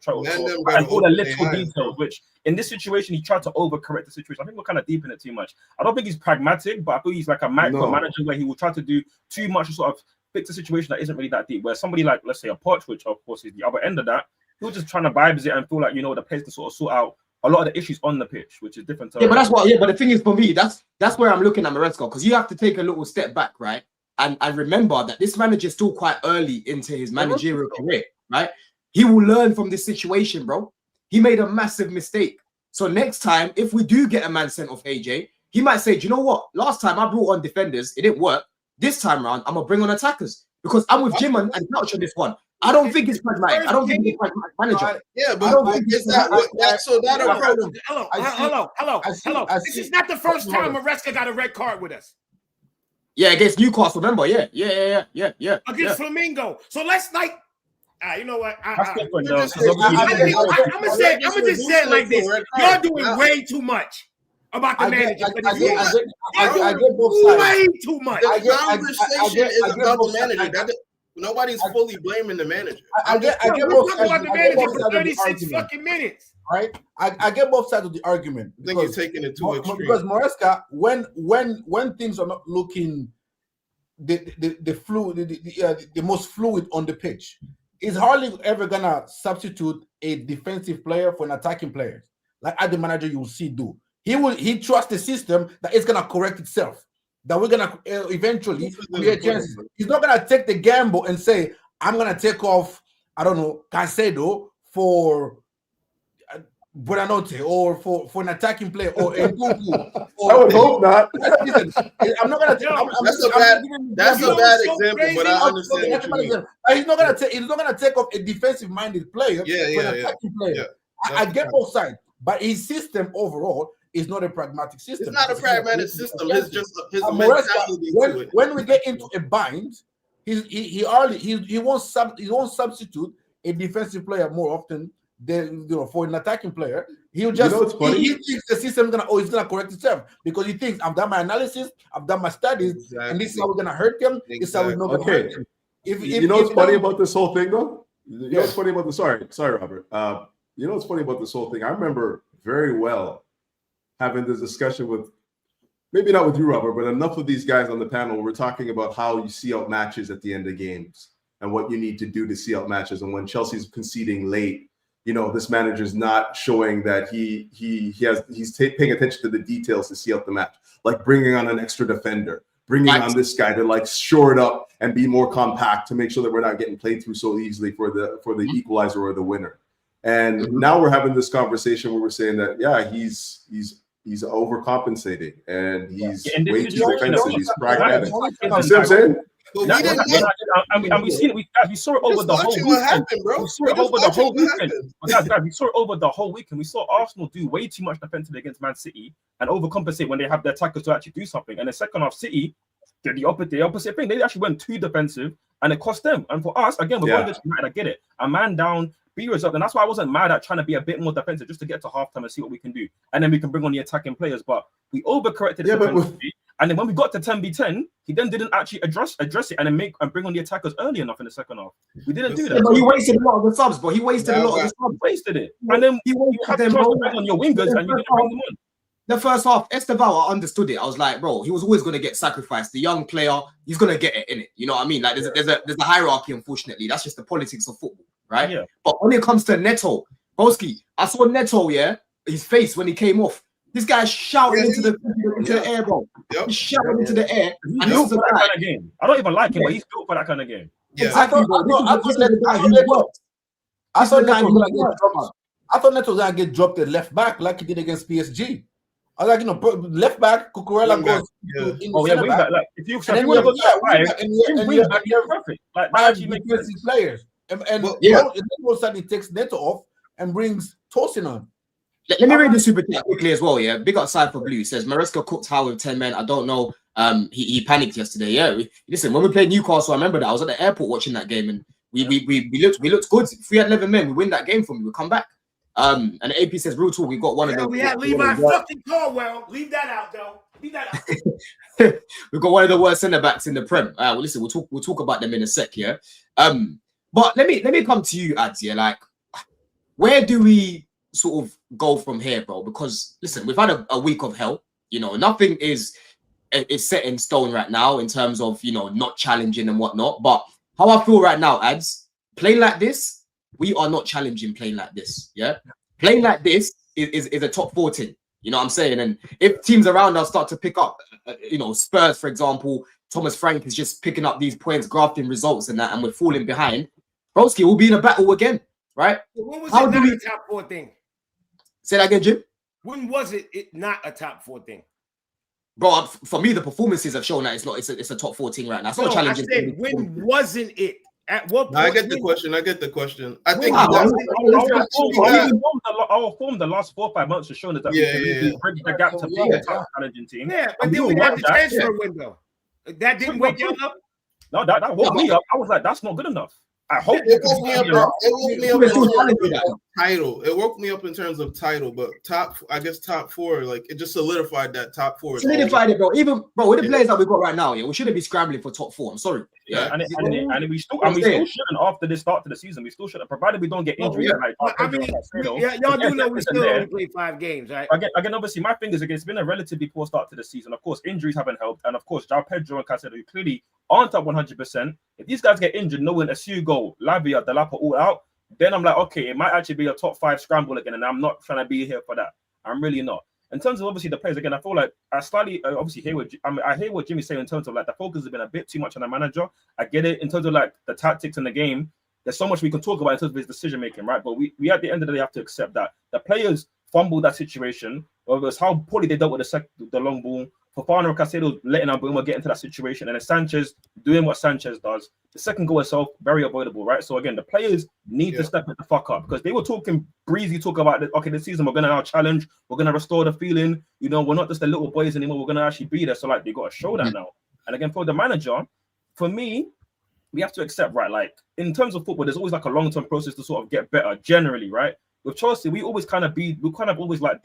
all the little details. Which in this situation he tried to overcorrect the situation. I think we're kind of deep in it too much. I don't think he's pragmatic, but I think he's like a micromanager where he will try to do too much to sort of fix a situation that isn't really that deep. Where somebody like, let's say, a Poch, which of course is the other end of that, he'll just trying to vibes it and feel like the place to sort of sort out a lot of the issues on the pitch, which is different. But that's what. Yeah, but the thing is, for me, that's where I'm looking at Maresca, because you have to take a little step back, right? And remember that this manager is still quite early into his managerial career, right? He will learn from this situation, bro. He made a massive mistake. So next time, if we do get a man sent off AJ, he might say, do you know what? Last time I brought on defenders, it didn't work. This time around, I'm gonna bring on attackers because I'm with Jim and Couch on this one. I don't think it's pragmatic. I don't think he's pragmatic manager. Yeah, but is that so? That Hello. This is not the first time Maresca got a red card with us. Yeah, against Newcastle, remember? Yeah. Against Flamingo. So let's you know what? I'm gonna just say it like this. Y'all doing way too much about the manager. I get both sides. Way too much. The conversation is about the manager. Nobody's fully blaming the manager. I get both sides about the manager for 36 fucking minutes. Right? I get both sides of the argument. I think you're taking it too extreme. Because Maresca, when things are not looking the most fluid on the pitch, he's hardly ever gonna substitute a defensive player for an attacking player. Like other manager you will see do. He trusts the system that it's gonna correct itself. That we're gonna eventually create chances. He's not gonna take the gamble and say, I'm gonna take off, I don't know, Caicedo for Buonanotte or for an attacking player or a Nkunku. I would hope not. Listen, I'm not gonna. That's a bad example, but I understand what you mean. He's not gonna take off a defensive-minded player for an attacking player. Yeah, I get both sides, but his system overall is not a pragmatic system. It's not a pragmatic system. It's just his mentality. When we get into a bind, he won't substitute a defensive player more often than for an attacking player. He'll just he thinks the system is gonna correct itself because he thinks I've done my analysis, I've done my studies, and this is how we're gonna hurt them. This is how we're not gonna hurt them. You know what's funny about this whole thing, though? You know what's funny about this? Sorry, Robert. You know what's funny about this whole thing? I remember very well having this discussion with, maybe not with you, Robert, but enough of these guys on the panel. We're talking about how you see out matches at the end of games and what you need to do to see out matches. And when Chelsea's conceding late, this manager's not showing that he's paying attention to the details to see out the match, like bringing on an extra defender, bringing on this guy to shore it up and be more compact to make sure that we're not getting played through so easily for the equalizer or the winner. And now we're having this conversation where we're saying that he's overcompensating and he's way too defensive. He's pragmatic. You see what I'm saying? We saw it over the whole weekend. We saw it over the whole weekend. We saw it over the whole weekend. We saw Arsenal do way too much defensively against Man City and overcompensate when they have their attackers to actually do something. And the second half, City did the opposite thing. They actually went too defensive and it cost them. And for us, again, we're going this United. I get it. A man down, be result. And that's why I wasn't mad at trying to be a bit more defensive just to get to halftime and see what we can do. And then we can bring on the attacking players. But we overcorrected defensively. And then when we got to 10v10, he then didn't actually address it and then bring on the attackers early enough in the second half. We didn't do that. But he wasted a lot of the subs, but he wasted a lot of the subs. Wasted it. And then you have to bring on your wingers and you didn't bring them on. The first half, Estevao, I understood it. I was like, bro, he was always going to get sacrificed. The young player, he's going to get it in it. You know what I mean? Like, there's a hierarchy, unfortunately. That's just the politics of football, right? Yeah. But when it comes to Neto, Boski, I saw Neto, his face when he came off. This guy's shouting into the air, bro. Yep. He's shouting into the air. He's And built this is for a that guy. kind of game. I don't even like him, but he's built for that kind of game. Yeah. Exactly, bro. This is a guy who works. I thought This is the guy Neto was who gonna get works. dropped. I thought Neto was gonna get dropped at left back like he did against PSG. I was like, you know, left back, Cucurella goes in the wing back. Like if you want to go to wing back, you're perfect. Like that actually makes sense. Players. And Neto suddenly takes Neto off and brings Tosin on. Let me read the super chat quickly as well. Yeah, big up side for blue says Maresca cooked how with 10 men. I don't know. He panicked yesterday. Yeah, listen, when we played Newcastle, I remember that I was at the airport watching that game, and we looked good. If we had 11 men, we win that game from you. We come back. And AP says real talk. We got one of the. We had Levi fucking Caldwell. Leave that out though. Leave that out. We've got one of the worst centre backs in the Prem. Well, listen, we'll talk about them in a sec. Yeah. But let me come to you, Ads. Yeah, like where do we sort of go from here, bro? Because listen, we've had a week of hell. You know, nothing is set in stone right now in terms of, you know, not challenging and whatnot. But how I feel right now, Ads, playing like this, we are not challenging playing like this. Yeah, playing like this is a top 4 team. You know what I'm saying? And if teams around us start to pick up, you know, Spurs, for example, Thomas Frank is just picking up these points, grafting results and that, and we're falling behind. Broski will be in a battle again, right? When was it not a top 4 thing? Say that again, Jim. When was it not a top 4 thing? Bro, for me, the performances have shown that it's a top 4 team right now. It's not challenging. I said, when wasn't it? At what point? I get the question. I think our form the last 4 or 5 months has shown us that we can bridge the gap to being a top challenging team. Yeah, but then we had the transfer window. That didn't wake you up. No, that woke me up. I was like, that's not good enough. I hope it woke me up in terms of title. It woke me up in terms of title, but top 4, like it just solidified that top 4. Solidified it, bro. Even bro, with the players that we got right now, yeah, we shouldn't be scrambling for top 4. I'm sorry. Yeah, and we still shouldn't after the start to the season. We still shouldn't, provided we don't get injuries. I mean, y'all do know we still only played 5 games, right? Again, obviously, my fingers again. It's been a relatively poor start to the season. Of course, injuries haven't helped, and of course, João Pedro and Caicedo, who clearly aren't up 100%. If these guys get injured, knowing Asugo, Lavia, Delapa all out, then I'm like, okay, it might actually be a top 5 scramble again, and I'm not trying to be here for that. I'm really not. In terms of obviously the players, again, I feel like I slightly obviously I hear what Jimmy's saying in terms of like the focus has been a bit too much on the manager. I get it in terms of like the tactics in the game. There's so much we can talk about in terms of his decision making, right? But we at the end of the day have to accept that the players fumbled that situation, whether it was how poorly they dealt with the long ball. Fofana and Caicedo letting Albuma get into that situation, and then Sanchez doing what Sanchez does. The second goal itself, very avoidable, right? So again, the players need to step it the fuck up because they were talking breezy talk about this season we're gonna now challenge, we're gonna restore the feeling, you know, we're not just the little boys anymore, we're gonna actually be there. So like they got to show that now. And again, for the manager, for me, we have to accept, right? Like in terms of football, there's always like a long-term process to sort of get better, generally, right? With Chelsea, we always kind of always like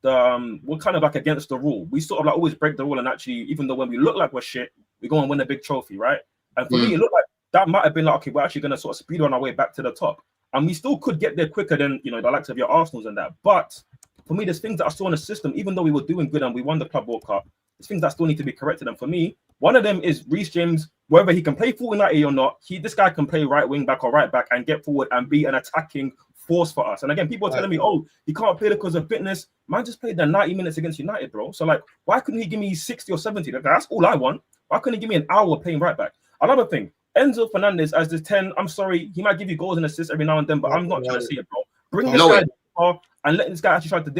we're kind of like against the rule. We sort of like always break the rule, and actually, even though when we look like we're shit, we go and win a big trophy, right? And for me, it looked like that might have been like, okay, we're actually going to sort of speed on our way back to the top, and we still could get there quicker than, you know, the likes of your Arsenals and that. But for me, there's things that are still in the system, even though we were doing good and we won the Club World Cup. There's things that still need to be corrected, and for me, one of them is Reece James. Whether he can play full 90 or not, this guy can play right wing back or right back and get forward and be an attacking force for us. And again, people are telling me, oh, he can't play because of fitness. Man just played the 90 minutes against United, bro. So like, why couldn't he give me 60 or 70? That's all I want. Why couldn't he give me an hour playing right back? Another thing, Enzo Fernandez as the 10, I'm sorry, he might give you goals and assists every now and then, but I'm not trying to see it, bro. Bring this guy off and let this guy actually try to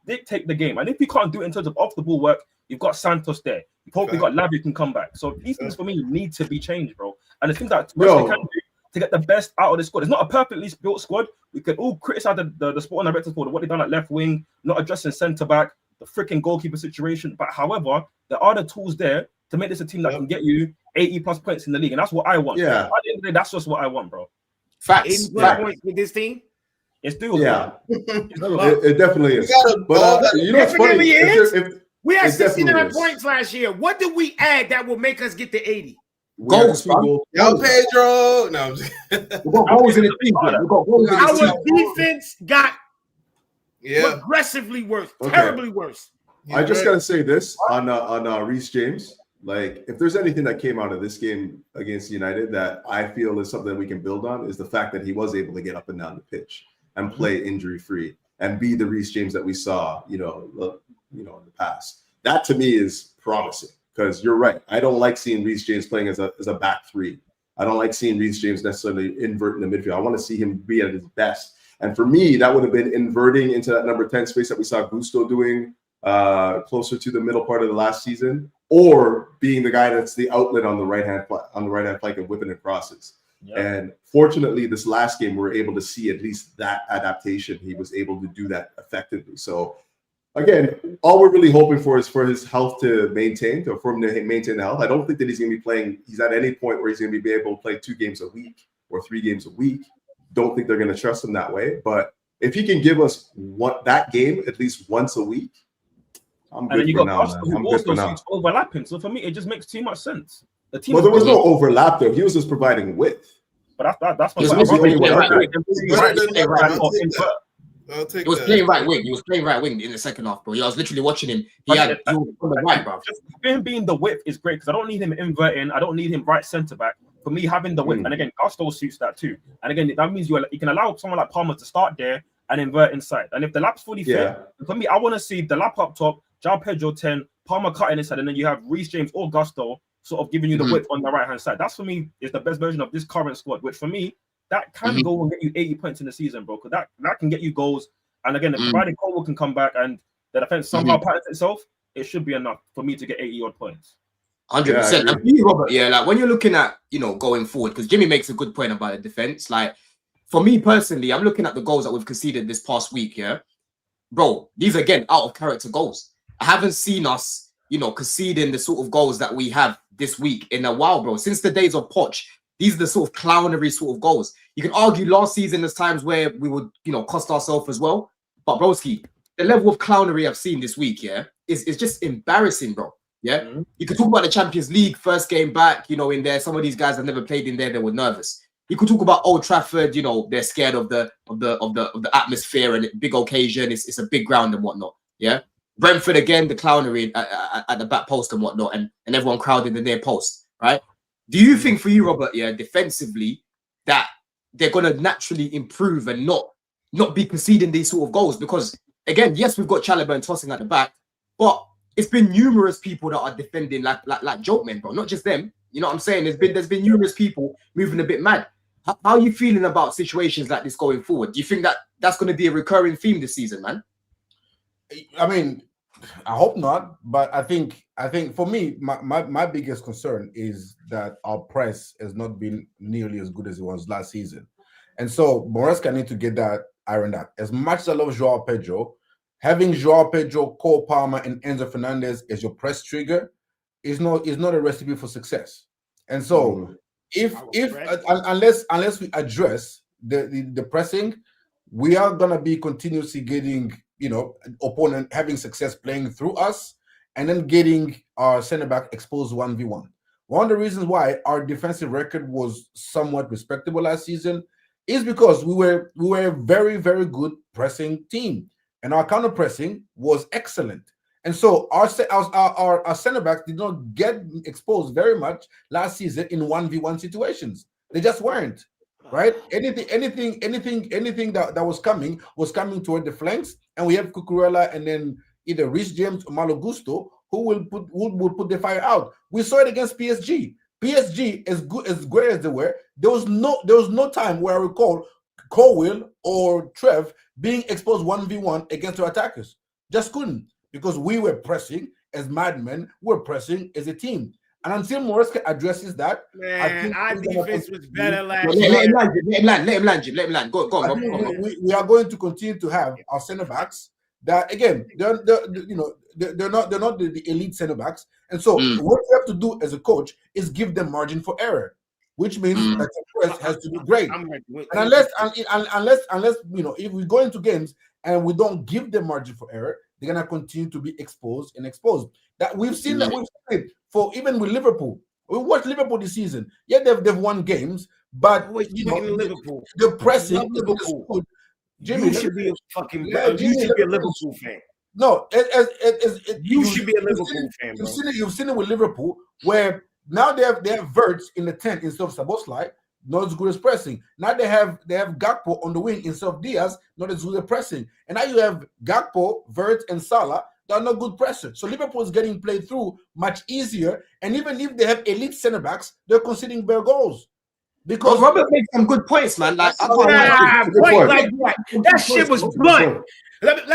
dictate the game. And if you can't do it in terms of off the ball work, you've got Santos there. You've hopefully got Lavia can come back. So these things for me need to be changed, bro. And the things that they can do to get the best out of the squad. It's not a perfectly built squad. We can all criticize the sporting directors for what they've done at left wing, not addressing centre back, the freaking goalkeeper situation. But however, there are the tools there to make this a team that can get you 80 plus points in the league, and that's what I want. Yeah. At the end of the day, that's just what I want, bro. Facts. 80 points with this team. It's doable. Yeah, it definitely is. But you know what's funny? We had 69 points last year. What did we add that will make us get to 80? Goals, Yo, Pedro. No, we got goals in the team. Our defense got aggressively worse, terribly worse. I just gotta say this on Reece James. Like, if there's anything that came out of this game against United that I feel is something that we can build on, is the fact that he was able to get up and down the pitch and play injury free. and be the Reece James that we saw, in the past. That to me is promising, because you're right. I don't like seeing Reece James playing as a back three. I don't like seeing Reece James necessarily invert in the midfield. I want to see him be at his best. And for me, that would have been inverting into that number 10 space that we saw Gusto doing closer to the middle part of the last season, or being the guy that's the outlet on the right-hand flank and whipping it crosses. Yep. And fortunately, this last game, we were able to see at least that adaptation. He was able to do that effectively. So again, all we're really hoping for is for his health to maintain, or for him to maintain the health. I don't think that he's going to be playing. He's at any point where he's going to be able to play 2 games a week or 3 games a week. Don't think they're going to trust him that way. But if he can give us that game at least once a week, I'm good for now, man. I'm good for now. Overlapping. So for me, it just makes too much sense. Well, there was no overlap though. He was just providing width. But that's what He was playing right wing. He was playing right wing in the second half, bro. I was literally watching him. He was on the right, bro. Just him being the width is great, because I don't need him inverting. I don't need him right centre back. For me, having the width, and again, Gusto suits that too. And again, that means you can allow someone like Palmer to start there and invert inside. And if the lap's fully fit, for me, I want to see the lap up top, João Pedro 10, Palmer cutting inside, and then you have Reece James or Gusto sort of giving you the width on the right-hand side. That's, for me, is the best version of this current squad, which for me, that can go and get you 80 points in the season, bro, because that can get you goals. And again, if provided Colwell can come back and the defense somehow patterns itself, it should be enough for me to get 80-odd points. 100%. And for you, Robert, like when you're looking at, going forward, because Jimmy makes a good point about the defense. Like, for me personally, I'm looking at the goals that we've conceded this past week, bro, these are, again, out of character goals. I haven't seen us, conceding the sort of goals that we have this week in a while, bro. Since the days of Poch, these are the sort of clownery sort of goals. You can argue last season there's times where we would, cost ourselves as well. But broski, the level of clownery I've seen this week, is just embarrassing, bro. You could talk about the Champions League first game back, in there. Some of these guys have never played in there. They were nervous. You could talk about Old Trafford. They're scared of the atmosphere and big occasion. It's a big ground and whatnot. Brentford again, the clownery at the back post and whatnot, and everyone crowding the near post. Right? Do you think for you, Robert, defensively, that they're gonna naturally improve and not be conceding these sort of goals? Because again, yes, we've got Chalobah and Tossing at the back, but it's been numerous people that are defending like joke men, bro. Not just them. You know what I'm saying? There's been numerous people moving a bit mad. How are you feeling about situations like this going forward? Do you think that that's going to be a recurring theme this season, man? I mean, I hope not, but I think for me, my biggest concern is that our press has not been nearly as good as it was last season. And so Maresca need to get that ironed out. As much as I love João Pedro, having João Pedro, Cole Palmer, and Enzo Fernandez as your press trigger is not a recipe for success. And so unless we address the pressing, we are gonna be continuously getting opponent having success playing through us, and then getting our center back exposed 1v1. One of the reasons why our defensive record was somewhat respectable last season is because we were a very, very good pressing team, and our counter pressing was excellent. And so our center backs did not get exposed very much last season in 1v1 situations. They just weren't. Right? Anything that was coming toward the flanks, and we have Cucurella and then either Reece James or Malo Gusto who will put the fire out. We saw it against PSG. PSG, as great as they were, there was no time where I recall Colwell or Trev being exposed 1v1 against our attackers. Just couldn't, because we were pressing as madmen. We're pressing as a team. And until Maresca addresses that, man, our defense was better last year. Let him land. Go on. We are going to continue to have our center backs that, again, they're not the elite center backs. And so what you have to do as a coach is give them margin for error, which means that the press has to be great. And unless if we go into games and we don't give them margin for error, they're gonna continue to be exposed. That we've seen it for even with Liverpool. We watched Liverpool this season. Yeah, they've won games, but Liverpool. The pressing. Liverpool. Jimmy, you should be a fucking. You should be a Liverpool fan. No, you should be a Liverpool fan, bro. You've seen it with Liverpool, where now they have Verts in the 10 instead of Szoboszlai. not as good as pressing. Now they have Gakpo on the wing instead of Diaz, not as good as pressing. And now you have Gakpo, Vert, and Salah that are not good pressers. So Liverpool is getting played through much easier. And even if they have elite centre backs, they're conceding bare goals. Because Robert makes some good points, man. Like, point like what? That shit was blunt. Let's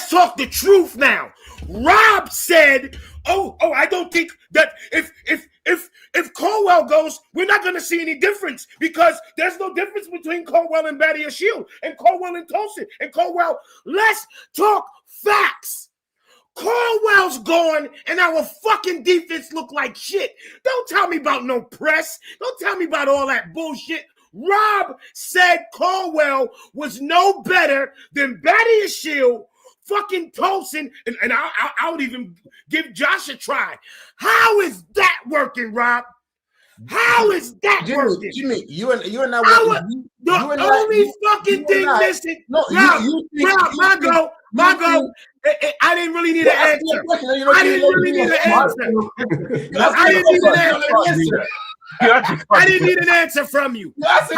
talk the truth now. Rob said, "Oh, I don't think that if Colwell goes, we're not going to see any difference because there's no difference between Colwell and Badiashile and Colwell and Tosin and Colwell. Let's talk facts. Colwell's gone and our fucking defense look like shit. Don't tell me about no press. Don't tell me about all that bullshit. Rob said Colwell was no better than Badiashile, fucking Tosin, and I would even give Josh a try. How is that working, Rob? How is that working? Jimmy, you and I were the only fucking thing missing. No, Rob, Margo, I didn't really need an answer. I didn't really need an answer. I didn't need an answer. I didn't need an answer from you. How the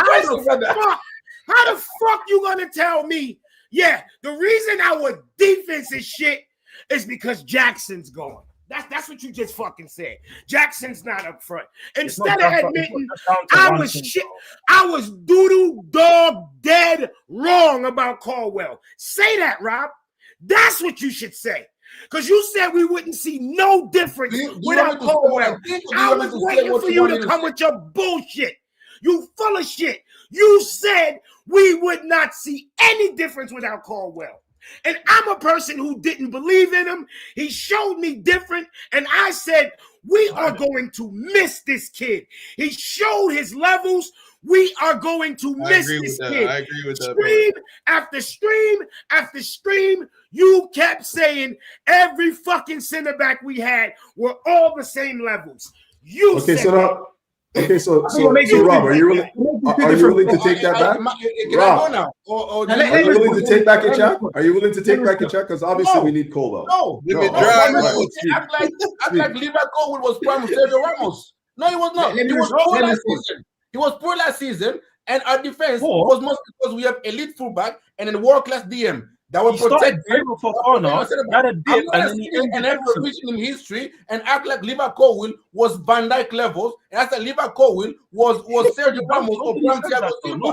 fuck you gonna tell me? Yeah, the reason our defense is shit is because Jackson's gone. That's what you just fucking said. Jackson's not up front. Instead of admitting I was shit, I was doodle dog dead wrong about Colwell. Say that, Rob. That's what you should say. Because you said we wouldn't see no difference without Colwell. I was waiting for you to come with your bullshit. You full of shit. You said we would not see any difference without Colwell. And I'm a person who didn't believe in him. He showed me different. And I said, we are going to miss this kid. He showed his levels. We are going to miss this kid. I agree with that. Stream after stream after stream, you kept saying every fucking center back we had were all the same levels. You okay, said so Rob, are you willing to take that back? Rob, are you willing to take back a check? Are you willing to take back a check? Because obviously we need Colwell. Act like Liverpool was prime Sergio Ramos. No, he was not. He was poor last season. He was poor last season, and our defense was most because we have elite fullback and a world-class DM. That was protected for honor. And every reaching in history and act like Liverpool was Van Dijk levels, and after Liverpool was Sergio Ramos or Thiago Silva. No,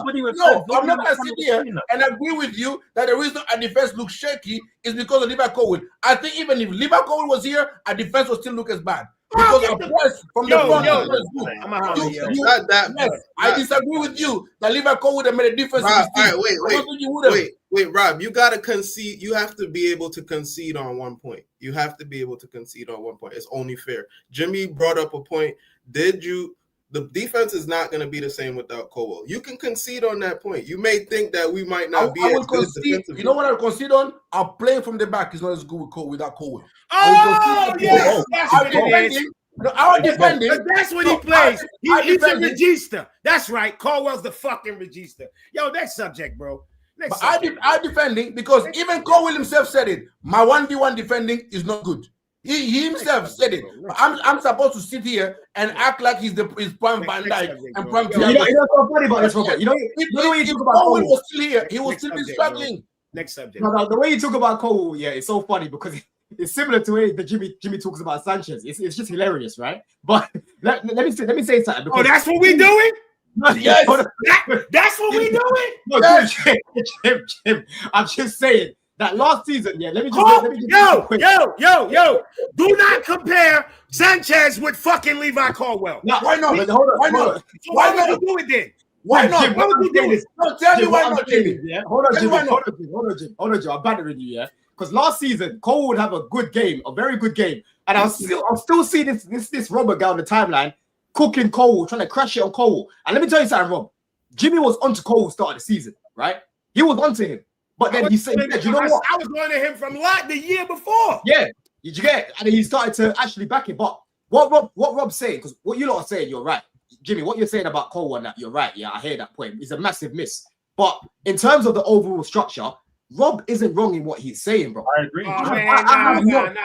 I'm not going to sit here and agree with you that the reason our defense looks shaky is because of Liverpool. I think even if Liverpool was here, our defense would still look as bad. Because our press from the front. I disagree with you that Liverpool would have made a difference. Wait, Rob, you gotta concede. You have to be able to concede on one point. You have to be able to concede on one point. It's only fair. Jimmy brought up a point. The defense is not going to be the same without Colwell. You can concede on that point. You may think that we might not be as good defensively. You know what I'll concede on? Our playing from the back is not as good without Colwell. Oh, yes, our defending. That's what he plays. He's a regista. That's right. Colwell's the fucking regista. Yo, next subject, bro. But I defending because even Colwell himself said it. My 1v1 defending is not good. He himself said it. I'm supposed to sit here and act like he's prime Van Dijk and prime. You know what's funny about this, Robert? You know when you talk about Colwell was still here, he will still be struggling. Next subject. No, the way you talk about Colwell, yeah, it's so funny because it's similar to the way that Jimmy talks about Sanchez. It's just hilarious, right? But let me say something. Oh, that's what we doing? Yes, that's what we doing. No, Jim, I'm just saying that last season. Yeah, let me just yo. Do not compare Sanchez with fucking Levi Colwell. No, why not? Hold on. Why would you do it then? Why not? Jim, why would you do this? No, tell me why not, Jimmy. Yeah, hold on, Jim. I'm battering you, yeah. Because last season, Cole would have a good game, a very good game, and I'll still see this Robert guy on the timeline cooking Cole, trying to crash it on Cole. And let me tell you something, Rob. Jimmy was onto Cole start of the season, right? He was onto him, but then he said, "You know what? I was going to him from the year before." Yeah, you get, and he started to actually back it. But what Rob's saying, because what you lot are saying, you're right, Jimmy. What you're saying about Cole and that, you're right. Yeah, I hear that point. It's a massive miss. But in terms of the overall structure, Rob isn't wrong in what he's saying, bro. I agree. Oh, Nah, man, I'm good.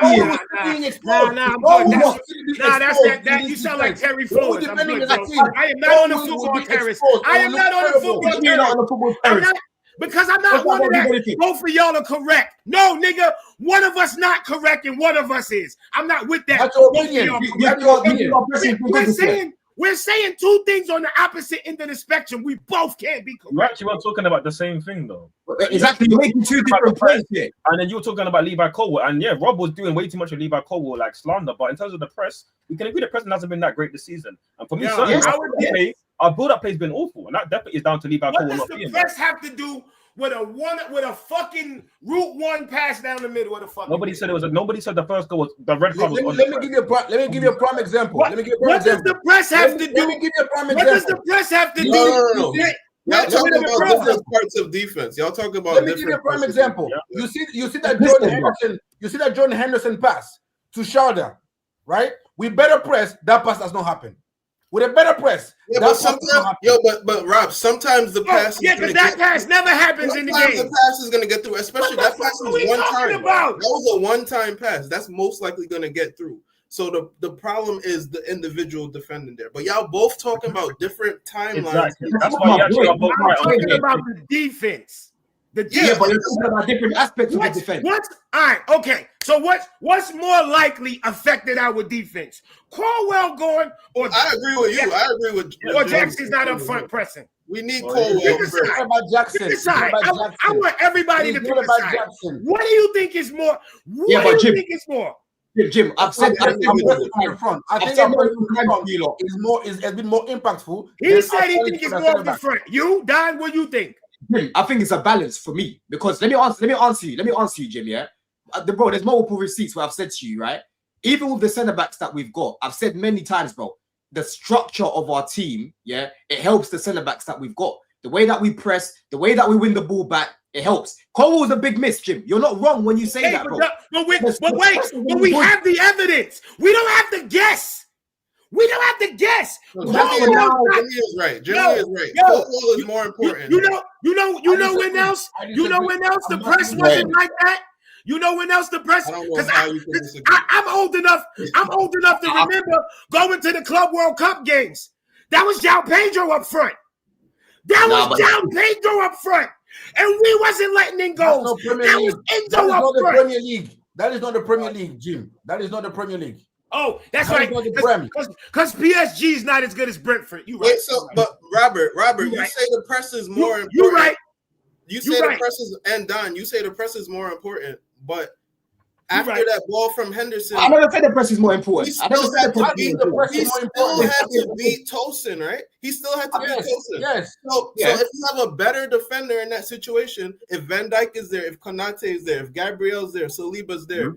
You sound like Terry Flores. I'm good, bro. I am not on the football terrace. I am not on the football terrace. Because I'm not one of that. Both of y'all are correct. No, nigga, one of us not correct and one of us is. I'm not with that. That's your opinion. We're saying two things on the opposite end of the spectrum. We both can't be correct. You actually weren't talking about the same thing, though. Exactly, you're making two different points here. And then you were talking about Levi Colwell, and yeah, Rob was doing way too much of Levi Colwell like slander. But in terms of the press, we can agree the press hasn't been that great this season. And for me, our build-up play has been awful, and that definitely is down to Levi Colwell. What does the press have to do with a fucking route one pass down the middle of the fucking? Nobody said the first goal was the red card. Let me give you a prime example. What does the press have to do? Let me give you a prime example. What does the press have to do? No. Y'all talking about different parts of defense. Y'all talking about. Let me give you a prime example. Yeah. You see that Jordan Henderson. You see that Jordan Henderson pass to Sharda, right? We better press. That pass does not happen. With a better press. Yeah, but sometimes, but Rob, sometimes the pass. Yeah, because that pass never happens in the game. The pass is gonna get through, especially that pass was one time. That was a one-time pass. That's most likely gonna get through. So the problem is the individual defending there. But y'all both talking about different timelines. Exactly. That's why I'm talking about the defense. But you're talking about different aspects of the defense. All right, okay. So what's more likely affected our defense? Caldwell going or I agree with you. I agree with you. Or Jackson's not up front pressing. We need Caldwell. About Jackson. I want everybody to pick a side. What do you think is more? What do you think is more? Jim, I've said I think has been more impactful. He said he thinks it's more of the front. You, Don, what do you think? Jim, I think it's a balance for me because let me answer you, Jim. Yeah, bro, there's multiple receipts where I've said to you, right? Even with the centre backs that we've got, I've said many times, bro, the structure of our team, yeah, it helps the centre backs that we've got. The way that we press, the way that we win the ball back, it helps. Cole was a big miss, Jim. You're not wrong when you say that, bro. But we have the evidence. We don't have to guess. We don't have to guess. Jimmy is right. Jimmy is right. Cole is more important. You know when else? You know when else the press wasn't like that? You know when else the press? Because I'm old enough. I'm old enough to remember going to the Club World Cup games. That was João Pedro up front. João Pedro up front, and we wasn't letting in goals. That was Enzo up front. Premier League. That is not the Premier League, Jim. That is not the Premier League. Oh, that's right. Because PSG is not as good as Brentford. You right. Wait, so, but Robert, you say the press is more important. You're right. You say the press is, and Don, you say the press is more important, but after that ball from Henderson, I never said the press is more important. He still had to beat Tosin, right? He still had to beat Tosin. Yes. So if you have a better defender in that situation, if Van Dijk is there, if Konate is there, if Gabriel's there, Saliba's there,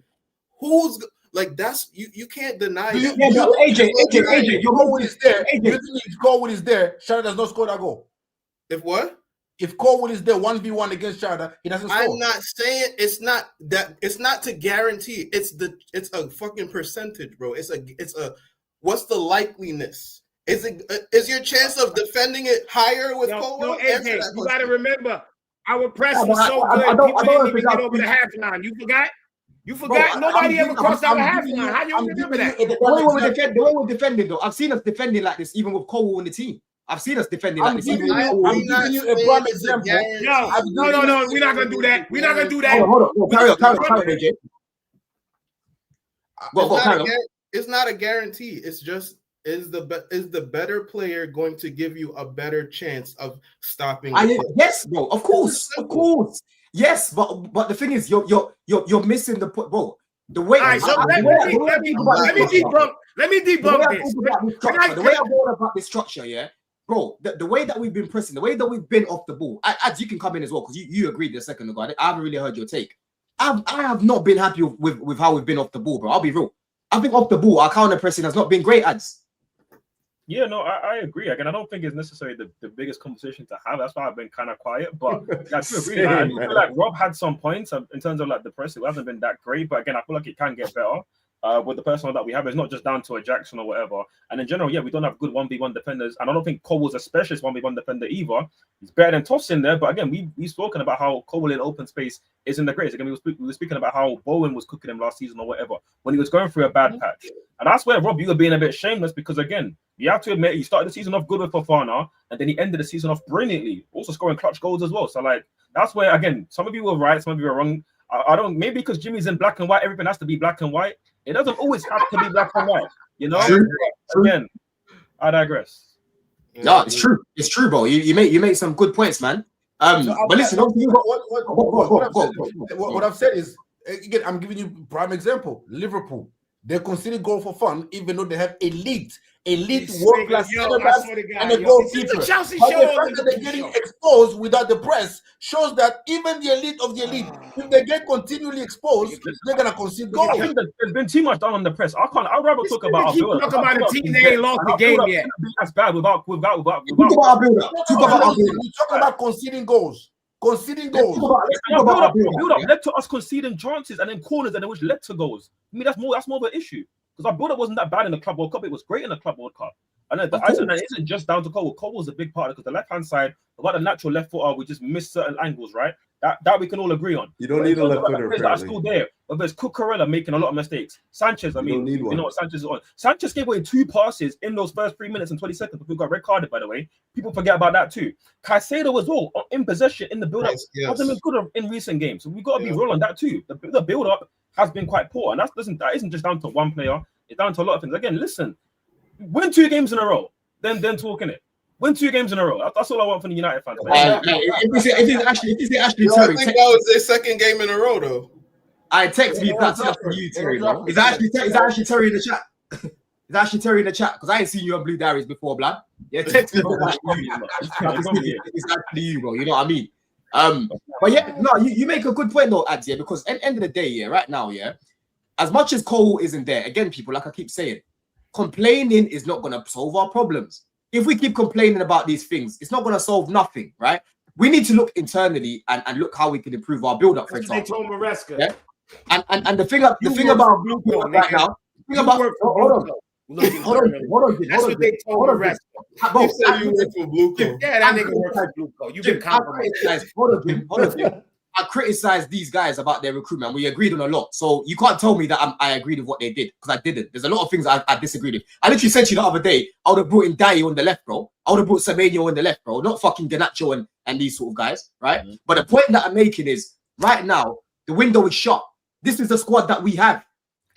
who's like that's you can't deny that. AJ, your goal is there. AJ, if Colwood is there, Shara does not score that goal. If what? If Colwood is there 1v1 against Shara, he doesn't score. I'm not saying it's not that. It's not to guarantee. It's a fucking percentage, bro. It's a what's the likeliness? Is your chance of defending it higher with Colwood? No, AJ, you got to remember, our press was so good. People didn't even get over the half line. You forgot? You forgot? Bro, nobody ever crossed our half line. How do you remember that? The way we're defending, though, I've seen us defending like this even with Colwood in the team. I've seen us defending like this. I'm giving you a prime example. No, we're not gonna do that. We're not gonna do that. Hold on. Carry on, AJ. It's not a guarantee. It's just is the better player going to give you a better chance of stopping? Yes, bro. Of course. Yes, but the thing is, you're missing the point, bro. The way. All right, so let me debunk this. The way I brought about this structure, yeah. Bro, the way that we've been pressing, the way that we've been off the ball, as you can come in as well, because you agreed a second ago. I haven't really heard your take. I have not been happy with how we've been off the ball, bro. I'll be real. I think off the ball, our counter pressing has not been great, ads. Yeah, no, I agree. Again, I don't think it's necessarily the biggest conversation to have. That's why I've been kind of quiet. But I do agree. I feel like Rob had some points in terms of like the press. It hasn't been that great, but again, I feel like it can get better. with the personnel that we have. It's not just down to a Jackson or whatever. And in general, yeah, we don't have good 1v1 defenders. And I don't think Cole was a specialist 1v1 defender either. He's better than Toss in there. But again, we've spoken about how Cole in open space isn't the greatest. Again, we were speaking about how Bowen was cooking him last season or whatever when he was going through a bad patch. And that's where, Rob, you were being a bit shameless because, again, you have to admit, he started the season off good with Fofana and then he ended the season off brilliantly, also scoring clutch goals as well. So, like, that's where, again, some of you were right, some of you were wrong. I don't, maybe because Jimmy's in black and white, everything has to be black and white. It doesn't always have to be black and white, you know? Again, I digress. No, it's true. It's true, bro. You make some good points, man. But listen, what I've said is, again, I'm giving you a prime example. Liverpool, they conceded goal for fun, even though they have elite world-class center-backs and a goalkeeper. But the fact that they're getting exposed without the press shows that even the elite of the elite, if they get continually exposed, they're gonna concede goals. I think there's been too much done on the press. I'd rather talk about our build-up. Talk about a team that ain't lost the game yet. That's bad without. Talk about our build-up. We talk about conceding goals. Build up led to us conceding chances and then corners, and then which led to goals. I mean, that's more of an issue because our build-up wasn't that bad in the Club World Cup. It was great in the Club World Cup. And it isn't just down to Cole. Cole was a big part of it because the left-hand side, about the natural left footer, we just missed certain angles, right? That we can all agree on. You don't need a left footer. That are still there. But there's Cucurella making a lot of mistakes. Sanchez, I mean, you know what Sanchez is on. Sanchez gave away 2 passes in those first 3 minutes and 20 seconds. But we got red carded, by the way. People forget about that too. Caicedo as well, in possession in the build-up, hasn't been good in recent games. So we've got to be real on that too. The build-up has been quite poor, and that isn't just down to one player. It's down to a lot of things. Again, listen, win 2 games in a row, then talking it. Win 2 games in a row. That's all I want from the United fans. If it's actually Terry, I think that was their second game in a row, though. I text me that's for you, Terry. Is actually Terry in the chat? Is actually Terry in the chat? Because I ain't seen you on Blue Diaries before, blood. Yeah, text me. It's actually you, bro. You know what I mean? But yeah, no, you make a good point though, Ads, yeah, because at the end of the day, yeah, right now, yeah, as much as Cole isn't there, again, people, like I keep saying, complaining is not going to solve our problems. If we keep complaining about these things, it's not going to solve nothing, right? We need to look internally and look how we can improve our build-up, for example. They told Maresca. Yeah? And the thing about Blue right now, hold on. That's what they told Maresca. You said you work for Blue Co. Yeah, that nigga works for Blue Co. You've been compromised. Hold on. I criticized these guys about their recruitment. We agreed on a lot. So you can't tell me that I agreed with what they did because I didn't. There's a lot of things I disagreed with. I literally said to you the other day, I would have brought in Dai on the left, bro. I would have brought Semenyo on the left, bro. Not fucking Garnacho and these sort of guys, right? Mm-hmm. But the point that I'm making is right now, the window is shut. This is the squad that we have.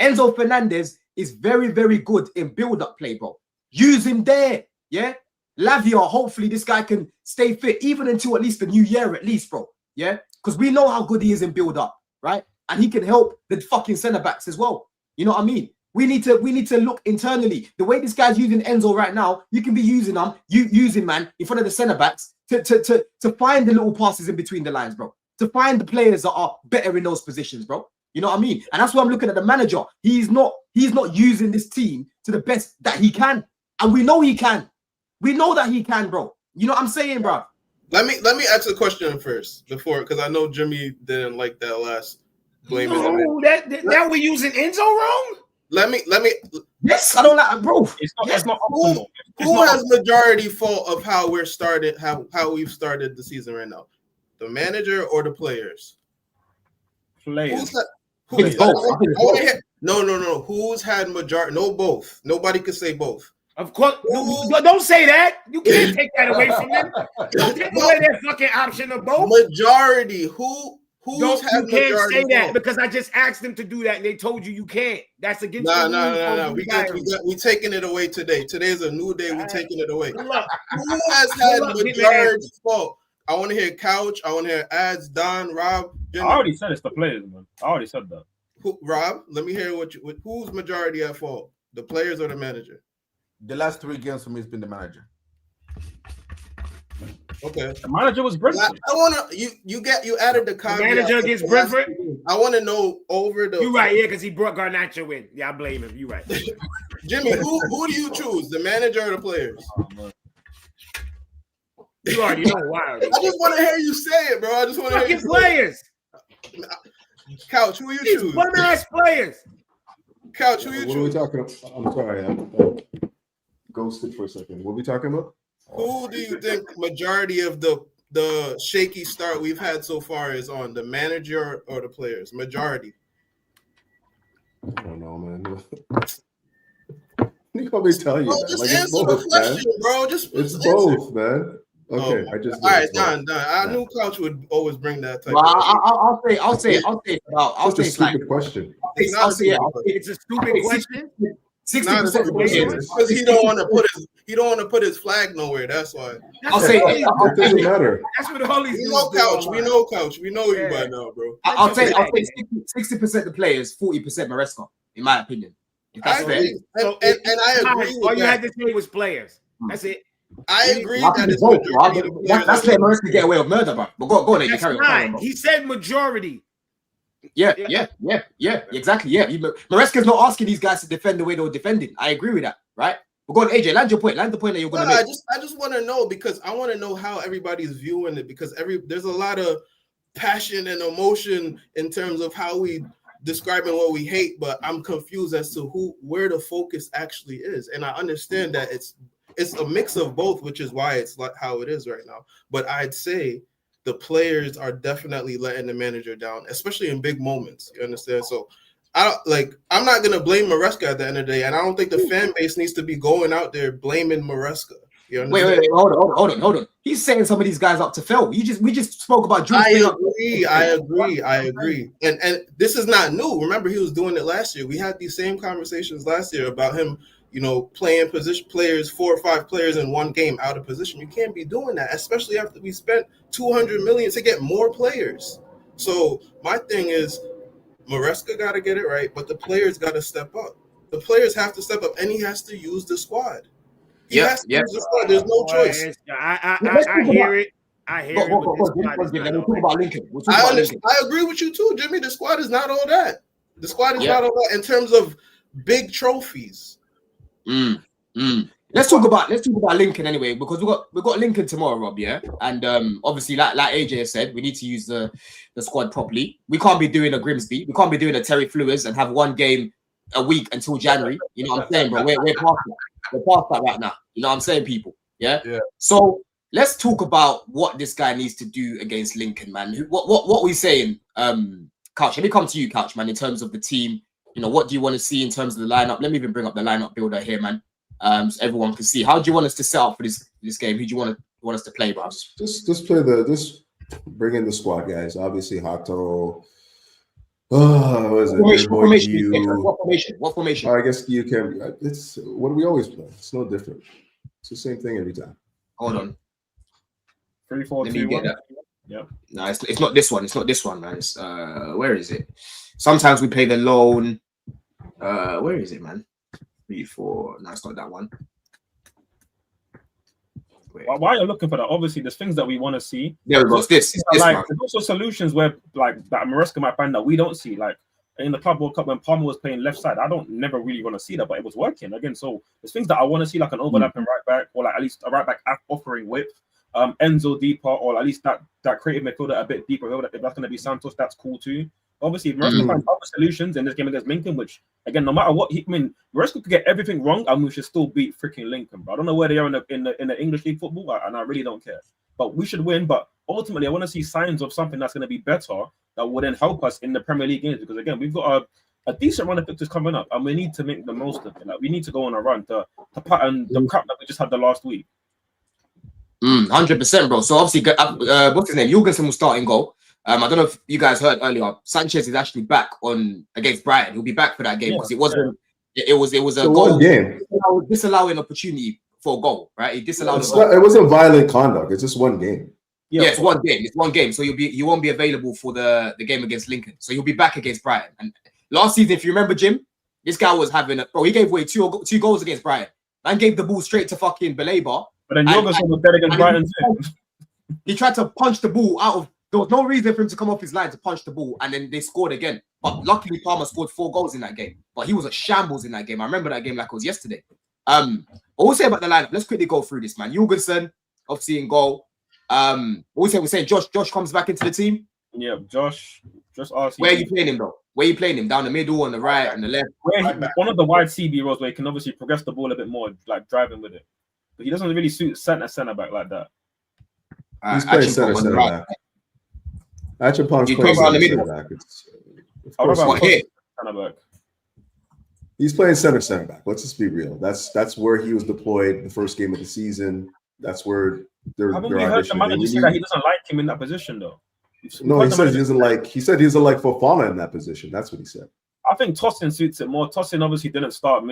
Enzo Fernandez is very, very good in build-up play, bro. Use him there, yeah? Lavia, hopefully this guy can stay fit even until at least the new year at least, bro, yeah? Because we know how good he is in build-up, right? And he can help the fucking centre-backs as well. You know what I mean? We need to look internally. The way this guy's using Enzo right now, you can be using him, using man in front of the centre-backs to find the little passes in between the lines, bro. To find the players that are better in those positions, bro. You know what I mean? And that's why I'm looking at the manager. He's not using this team to the best that he can. And we know he can. We know that he can, bro. You know what I'm saying, bro? Let me ask a question first before, because I know Jimmy didn't like that last blame. No, that we're using Enzo wrong. Let me. Yes, I don't like, bro. It's not who has majority fault of how we're started, how we've started the season right now? The manager or the players? Players. No. Who's had majority? No, both. Nobody could say both. Of course, don't say that. You can't take that away from them. Don't take away their fucking option of both. Majority. Who's had majority? You can't say that because I just asked them to do that and they told you can't. That's against the rules. No. We taking it away today. Today's a new day. We're taking it away. Who has had majority fault? I want to hear Couch. I want to hear Ads, Don, Rob. Jimmy. I already said it's the players, man. I already said that. Rob, let me hear who's majority at fault? The players or the manager? The last 3 games for me has been the manager. Okay. The manager was Brentford. I want to you added the caveat. Manager against Brentford. I want to know over the. You're right, yeah, because he brought Garnacho in. Yeah, I blame him. You're right. Jimmy, who do you choose, the manager or the players? You already know why. I just want to hear you say it, bro. I just want to hear you players. Couch, who you choose? Bum ass players. Couch, who you What are we choose? talking about? I'm sorry, I ghosted for a second. What are we talking about? Who do you think majority of the shaky start we've had so far is on, the manager or the players? Majority. I don't know, man. You want me to tell you Bro, that? just Like, answer it's both, the question, man. bro. Just It's answer. both, man. Okay, Oh, I just all did. right, It's both. done. I knew Couch would always bring that type Well, of. I'll say Such a it's like stupid question. It's not I'll a say stupid question. It's a stupid question. 60% of the players. Because he don't want to put his flag nowhere. That's why. I'll say It doesn't matter. That's what all these We dudes know do Couch. online. We know Couch. We know you Yeah. by now, bro. I'll say 60% of the players, 40% Maresca, in my opinion. If that's I fair. agree, and I agree All with you that. had to say was players. That's it. I agree I that think it's both, majority of the bro. players. That's letting Maresca get away with murder, bro. But go on, AJ, That's carry on. not. He said majority. Yeah, exactly. Yeah, Maresca's not asking these guys to defend the way they were defending. I agree with that, right? But go on, AJ, land your point. Land the point that you're going to make. I just want to know, because I want to know how everybody's viewing it, because there's a lot of passion and emotion in terms of how we describing what we hate, but I'm confused as to where the focus actually is. And I understand that it's a mix of both, which is why it's like how it is right now. But I'd say the players are definitely letting the manager down, especially in big moments. You understand? So I'm not gonna blame Maresca at the end of the day, and I don't think the fan base needs to be going out there blaming Maresca. You understand? Wait, hold on. He's setting some of these guys up to fail. We just spoke about Drew. I agree. And this is not new. Remember, he was doing it last year. We had these same conversations last year about him, playing position players, 4 or 5 players in one game out of position. You can't be doing that, especially after we spent $200 million to get more players. So my thing is, Maresca got to get it right, but the players got to step up. The players have to step up, and he has to use the squad. There's no choice. I hear it. I hear it. We'll talk about Lincoln. I agree with you too, Jimmy. The squad is not all that. The squad is not all that in terms of big trophies. Let's talk about Lincoln anyway, because we got Lincoln tomorrow, Rob. Yeah, and obviously, like AJ said, we need to use the squad properly. We can't be doing a Grimsby. We can't be doing a Terry Flewers and have one game a week until January. You know what I'm saying, bro? We're past that. We're past that right now. You know what I'm saying, people? Yeah. So let's talk about what this guy needs to do against Lincoln, man. What we saying, Couch? Let me come to you, Couch, man. In terms of the team, what do you want to see in terms of the lineup? Let me even bring up the lineup builder here, man. So everyone can see. How do you want us to set up for this game? Who do you want us to play, bro? Just bring in the squad, guys. Obviously, Hato. What is it? What formation? I guess you can. It's what do we always play? It's no different. It's the same thing every time. Hold on. 3-4-2-1. Yep. No, it's not this one. It's not this one, man. It's where is it? Sometimes we play the lone. Where is it, man? 3-4. No, it's not that one. Why are you looking for that? Obviously, there's things that we want to see. There we go. There's also solutions where that Maresca might find that we don't see. Like in the Club World Cup when Palmer was playing left side, I don't never really want to see that, but it was working again. So there's things that I want to see, like an overlapping right back, or like at least a right back offering width. Enzo deeper, or at least that creative midfielder a bit deeper. If that's going to be Santos, that's cool too. Obviously, Maresca finds other solutions in this game against Lincoln, which again, no matter what, Maresca could get everything wrong, and we should still beat freaking Lincoln. But I don't know where they are in the English League football, and I really don't care. But we should win. But ultimately, I want to see signs of something that's going to be better that would then help us in the Premier League games. Because again, we've got a decent run of fixtures coming up, and we need to make the most of it. Like we need to go on a run to pattern the crap that we just had the last week. 100%, bro. So obviously, what's his name? Jorgensen will start in goal. I don't know if you guys heard earlier. Sanchez is actually back against Brighton. He'll be back for that game because it was a goal game disallowing opportunity for a goal, right? He disallowed. It wasn't violent conduct. It's just one game. Yeah, it's one game. It's one game. So you won't be available for the game against Lincoln. So you'll be back against Brighton. And last season, if you remember, Jim, this guy was having he gave away two goals against Brighton. Man gave the ball straight to fucking Belabor. But then Jorgensen was dead against Brighton too. He tried to punch the ball out of. There was no reason for him to come off his line to punch the ball, and then they scored again. But luckily, Palmer scored 4 goals in that game. But he was a shambles in that game. I remember that game like it was yesterday. What we'll say about the lineup, let's quickly go through this, man. Jorgensen, obviously in goal. We're saying Josh comes back into the team. Yeah, Josh Just RCB. Where are you playing him though? Where are you playing him? Down the middle, on the right, and the left? One of the wide CB roles where he can obviously progress the ball a bit more, like driving with it. But he doesn't really suit centre back like that. He's playing center back. Acheampong's playing center back. Centre back. He's playing center back. Let's just be real. That's where he was deployed the first game of the season. That's where they're. Haven't we heard the manager say that he doesn't like him in that position though? No, he said he doesn't like. He said he doesn't like Fofana in that position. That's what he said. I think Tosin suits it more. Tosin obviously didn't start on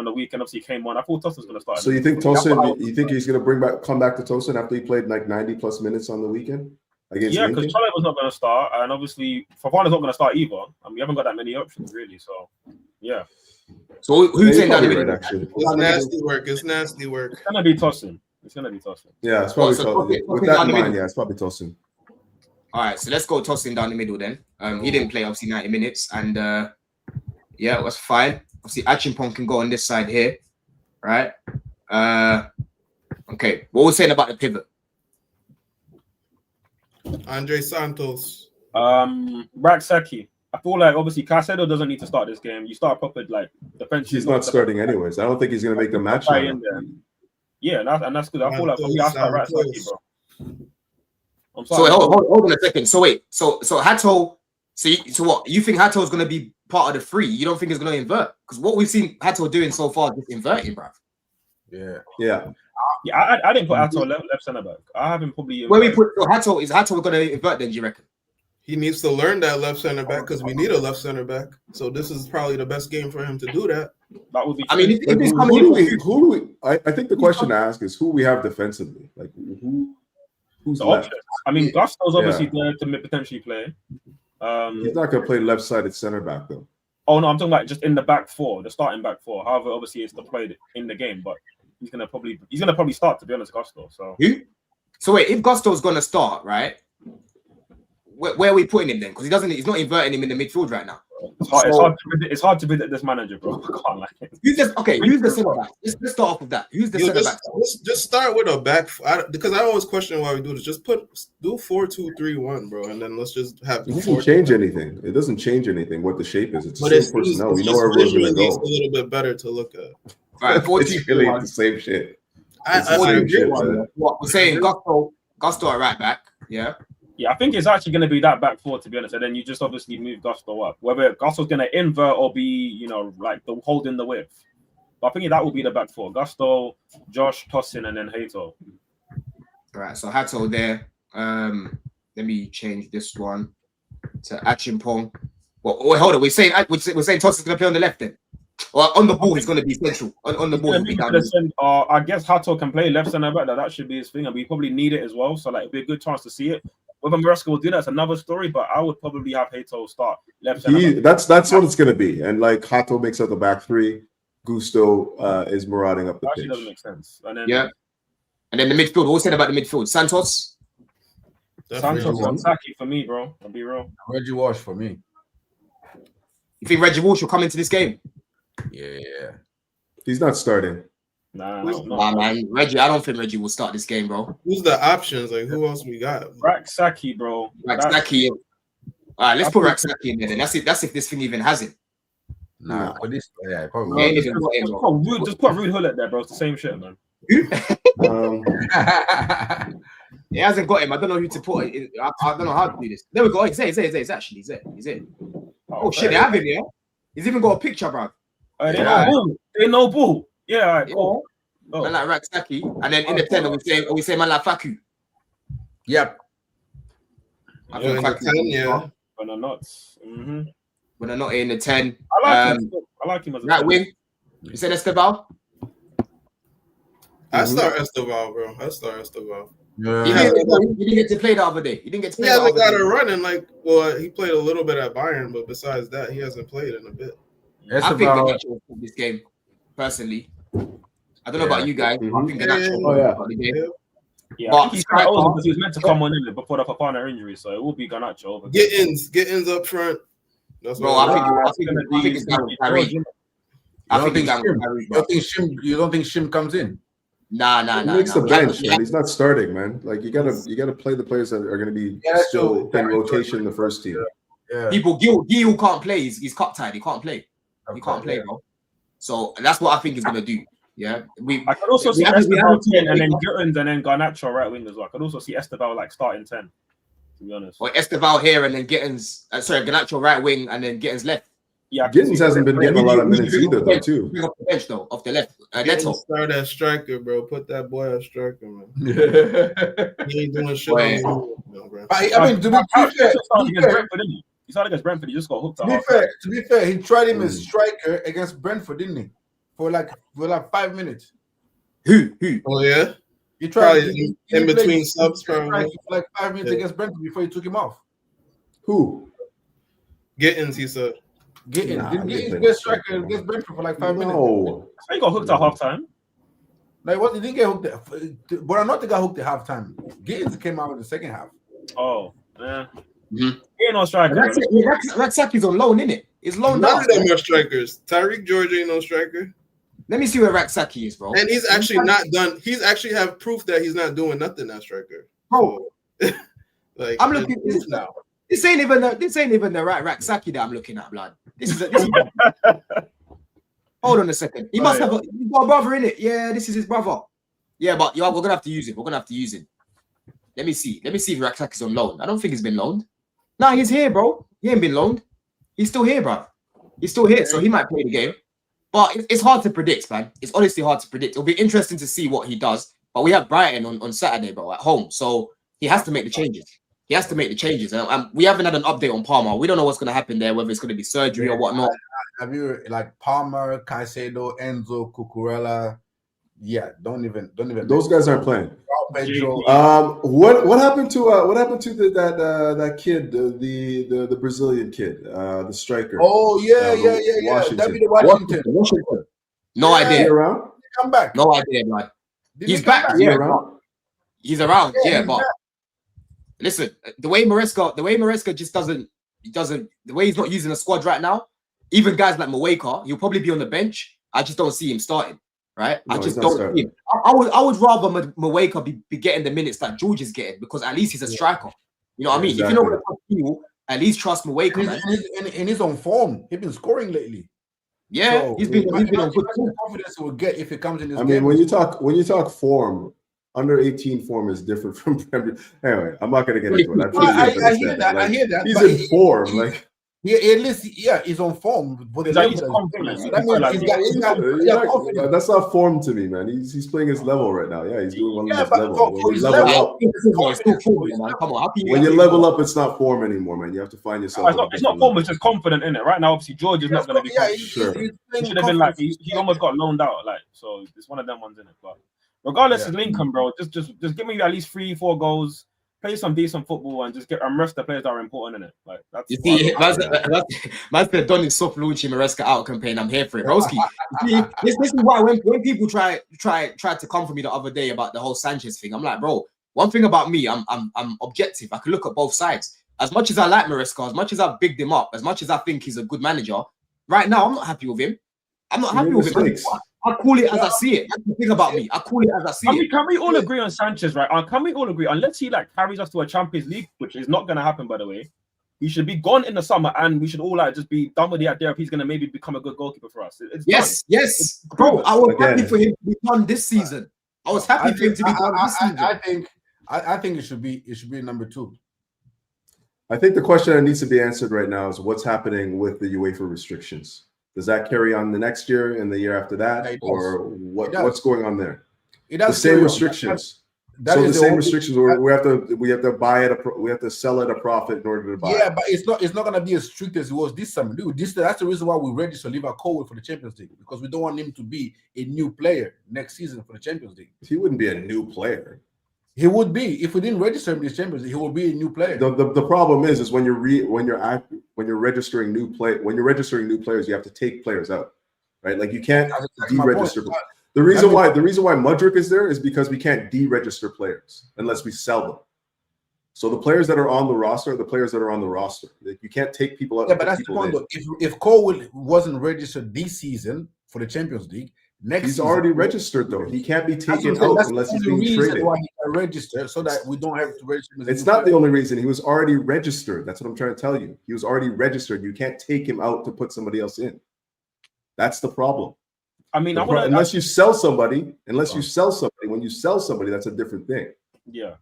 the weekend. Obviously, he came on. I thought Tosin was going to start. So you think Tosin? You think he's going to come back to Tosin after he played like 90+ minutes on the weekend against? Yeah, because Chels was not going to start, and obviously Fofana's not going to start either. I mean, we haven't got that many options really. So yeah. So who's saying that? It's nasty work. It's nasty work. It's gonna be Tosin. Yeah, it's probably Tosin. With that in mind, yeah, it's probably Tosin. All right, so let's go Tosin down the middle then. He didn't play obviously 90 minutes, and yeah, it was fine. Obviously, Acheampong can go on this side here, right? Okay, what we're saying about the pivot? Andre Santos. Sakyi. I feel like obviously Caicedo doesn't need to start this game. You start proper like defense. He's not starting anyways. I don't think he's going to make the match. Yeah, that's good. I feel like for me, I start Sakyi, bro. So wait, hold on a second. So wait, so Hato. So what? You think Hato is going to be part of the three? You don't think it's going to invert? Because what we've seen Hato doing so far is just inverting, bro. Yeah. I didn't put Hato left centre back. I haven't probably. Where we put Hato, is Hato going to invert then? Do you reckon? He needs to learn that left center back because we need a left center back. So this is probably the best game for him to do that. That would be. I mean, if he's coming who do we? I think the question to ask is who we have defensively. Like who's the left? option? I mean, Gusto's obviously there to potentially play. He's not going to play left-sided center back though. Oh no, I'm talking about just in the back four, the starting back four. However, obviously it's deployed in the game, but he's gonna probably start, to be honest, Gusto. So So wait, if Gusto's gonna start, right? Where are we putting him then? Because he's not inverting him in the midfield right now. It's hard to predict this manager, bro. I can't like it. Who's the centre back? Let's start off with that. Who's the centre back? Just start with a back, because I always question why we do this. Just do 4-2-3-1, bro, and then let's just have. It doesn't change anything. It doesn't change anything what the shape is. It's the same personnel. We know where we're going to go. It's a little bit better to look at. All right, 4-2-3-1. It's really the same shit. I agree. What we're saying, Gusto at right back, yeah. Yeah, I think it's actually going to be that back four, to be honest. And then you just obviously move Gusto up. Whether Gusto's going to invert or be, like the holding the width. But I think that will be the back four. Gusto, Josh, Tosin, and then Hato. All right, so Hato there. Let me change this one to Acheampong. Well, hold on. We're saying Tosin's going to play on the left then. Or on the ball, he's going to be central. On the ball, I guess Hato can play left centre back. That should be his thing, and we probably need it as well. So like, it'd be a good chance to see it. Whether Maresca will do that's another story. But I would probably have Hato start left centre back. That's what it's going to be. And like Hato makes up the back three, Gusto is marauding up the pitch. Actually, doesn't make sense. And then and then the midfield. What was said about the midfield? Santos and Sakyi for me, bro. I'll be real. Reggie Walsh for me. You think Reggie Walsh will come into this game? Yeah. He's not starting. Nah, man. Reggie, I don't think Reggie will start this game, bro. Who's the options? Like, who else we got? Sakyi, bro. Sakyi. All right, let's put Sakyi in there then. That's if this thing even has it. Nah, for this, yeah, probably. Just put Rude Hullet there, bro. It's the same shit, man. He hasn't got him. I don't know who to put. I don't know how to do this. There we go. He's there. Oh shit, they have him, yeah? He's even got a picture, bro. They know ball. Yeah, all right, cool. Man like Sakyi. And then in the 10, we say man like Faku. Yep. I think Faku. When they're not. When they're not in the 10. I like him as a right wing. You said Esteval? I start Esteval, bro. Yeah. He didn't get to play the other day. He hasn't got a run in he played a little bit at Bayern, but besides that, he hasn't played in a bit. I think Garnacho will win this game, personally. I don't know about you guys. I think Garnacho will win the game. Yeah, but he's quite old because he was meant to come on in before the Fofana injury, so it will be Garnacho over. Get-ins up front. That's bro, I think it's going to carry. You don't think Shim comes in? Nah. He makes the bench, man. He's not starting, man. Like you gotta play the players that are gonna be still in rotation in the first team. People, Gil can't play. He's cup tied. He can't play. He can't play, bro. So that's what I think he's gonna do. Yeah, I could also see Esteval 10 and then Gittins and then Garnacho right wing as well. I could also see Esteval like starting 10. To be honest, or Esteval here and then Gittins. Garnacho right wing and then Gittins left. Yeah, Gittins hasn't been getting a lot of minutes either, though. Too. Bring up the bench though, off the left. Neto. Start that striker, bro. Put that boy on striker, man. He ain't doing shit. No, bro. I mean, to be fair, he started against Brentford. He just got hooked. To be fair, he tried him as striker against Brentford, didn't he? For like 5 minutes. Who? Oh yeah. He tried in between subs, probably for like 5 minutes against Brentford before he took him off. Who? Gittins, he said. Gittins get striker against Brentford for like 5 minutes. So he got hooked at halftime. Like what? He didn't get hooked. But I'm not the guy hooked at halftime. Gittins came out in the second half. Oh, yeah. Mm-hmm. He ain't no striker. Raksaki's on loan, innit? He's loaned out. None of them are strikers. Tyreek George ain't no striker. Let me see where Raksaki is, bro. And he's actually not done. He's actually have proof that he's not doing nothing as striker. Bro, so, like I'm looking now. This ain't even the right Raksaki that I'm looking at, blood. This is Hold on a second. He must have he's got a brother in it. Yeah, this is his brother. Yeah, but we're gonna have to use it. We're gonna have to use it. Let me see. Let me see if Raksaki's on loan. I don't think he's been loaned. Nah, he's here, bro. He ain't been loaned. He's still here, bro. He's still here, so he might play the game. But it's hard to predict, man. It's honestly hard to predict. It'll be interesting to see what he does. But we have Brighton on Saturday, bro, at home. So he has to make the changes. He has to make the changes. We haven't had an update on Palmer. We don't know what's going to happen there, whether it's going to be surgery or whatnot. Have you like Palmer, Caicedo, Enzo, Cucurella? Yeah, don't even. Those guys aren't playing. What happened to that kid, the Brazilian kid, the striker? Oh yeah. Washington. No idea. Around? Come back. No idea, man. He's back. Yeah, he's around. Yeah, but listen, the way Maresca just doesn't. The way he's not using the squad right now. Even guys like Maresca, he'll probably be on the bench. I just don't see him starting. Right, no, I just don't see him. I would rather Maresca be getting the minutes that George is getting because at least he's a striker. You know what I mean? Exactly. If you know what people, at least trust Maresca, man. And he's on form. He's been scoring lately. Yeah, so, he's been on good confidence he will get if it comes in his game. mean, when you talk form, under 18 form is different from Premier. Anyway, I'm not going to get into it. I hear that. Like, I hear that. He's in form, like. Yeah, at least he's on form. But he's confident. That's not form to me, man. He's playing his level right now. Yeah, he's doing his level. Come on, when you level up, it's not form anymore, man. You have to find yourself. It's not form. It's just confident in it. Right now, obviously, George is not going to be. Yeah, he should have been like he almost got loaned out. Like so, it's one of them ones in it. But regardless of Lincoln, bro, just give me at least 3-4 goals. Play some decent football and just rest the players that are important in it. Like that's. You see, that's the Donny soft launching Maresca out campaign. I'm here for it, Broski. This is why when people try to come for me the other day about the whole Sanchez thing, I'm like, bro. One thing about me, I'm objective. I can look at both sides. As much as I like Maresca, as much as I've bigged him up, as much as I think he's a good manager, right now I'm not happy with him. I'm not happy with him. I call it as I see it. That's the thing about me. I call it as I see it. Can we all agree on Sanchez, right? Can we all agree? Unless he carries us to a Champions League, which is not going to happen, by the way, he should be gone in the summer, and we should all just be done with the idea if he's going to maybe become a good goalkeeper for us. Yes, bro. I was happy for him to be done this season. I was happy for him to be done this season. I think it should be number 2. I think the question that needs to be answered right now is what's happening with the UEFA restrictions. Does that carry on the next year and the year after that, or what's going on there? The same restrictions. So the same restrictions. We have to buy it. We have to sell at a profit in order to buy. Yeah, but it's not going to be as strict as it was this summer. Dude, that's the reason why we registered Oliver Cole for the Champions League, because we don't want him to be a new player next season for the Champions League. He wouldn't be a new player. He would be if we didn't register him this Champions League. He will be a new player. The problem is when you're registering new players, you have to take players out, right? Like you can't deregister. The reason why Mudryk is there is because we can't deregister players unless we sell them. So the players that are on the roster are the players that are on the roster. Like you can't take people out. Yeah, but that's the point. If Cole wasn't registered this season for the Champions League, Next He's season, already registered though. He can't be That's what I'm taken saying. out That's unless the he's only being reason traded. why he can register, so that we don't have to register him as a It's new not the player. only reason. He was already registered. That's what I'm trying to tell you. He was already registered. You can't take him out to put somebody else in. That's the problem. I mean, Unless you sell somebody, when you sell somebody, that's a different thing. Yeah.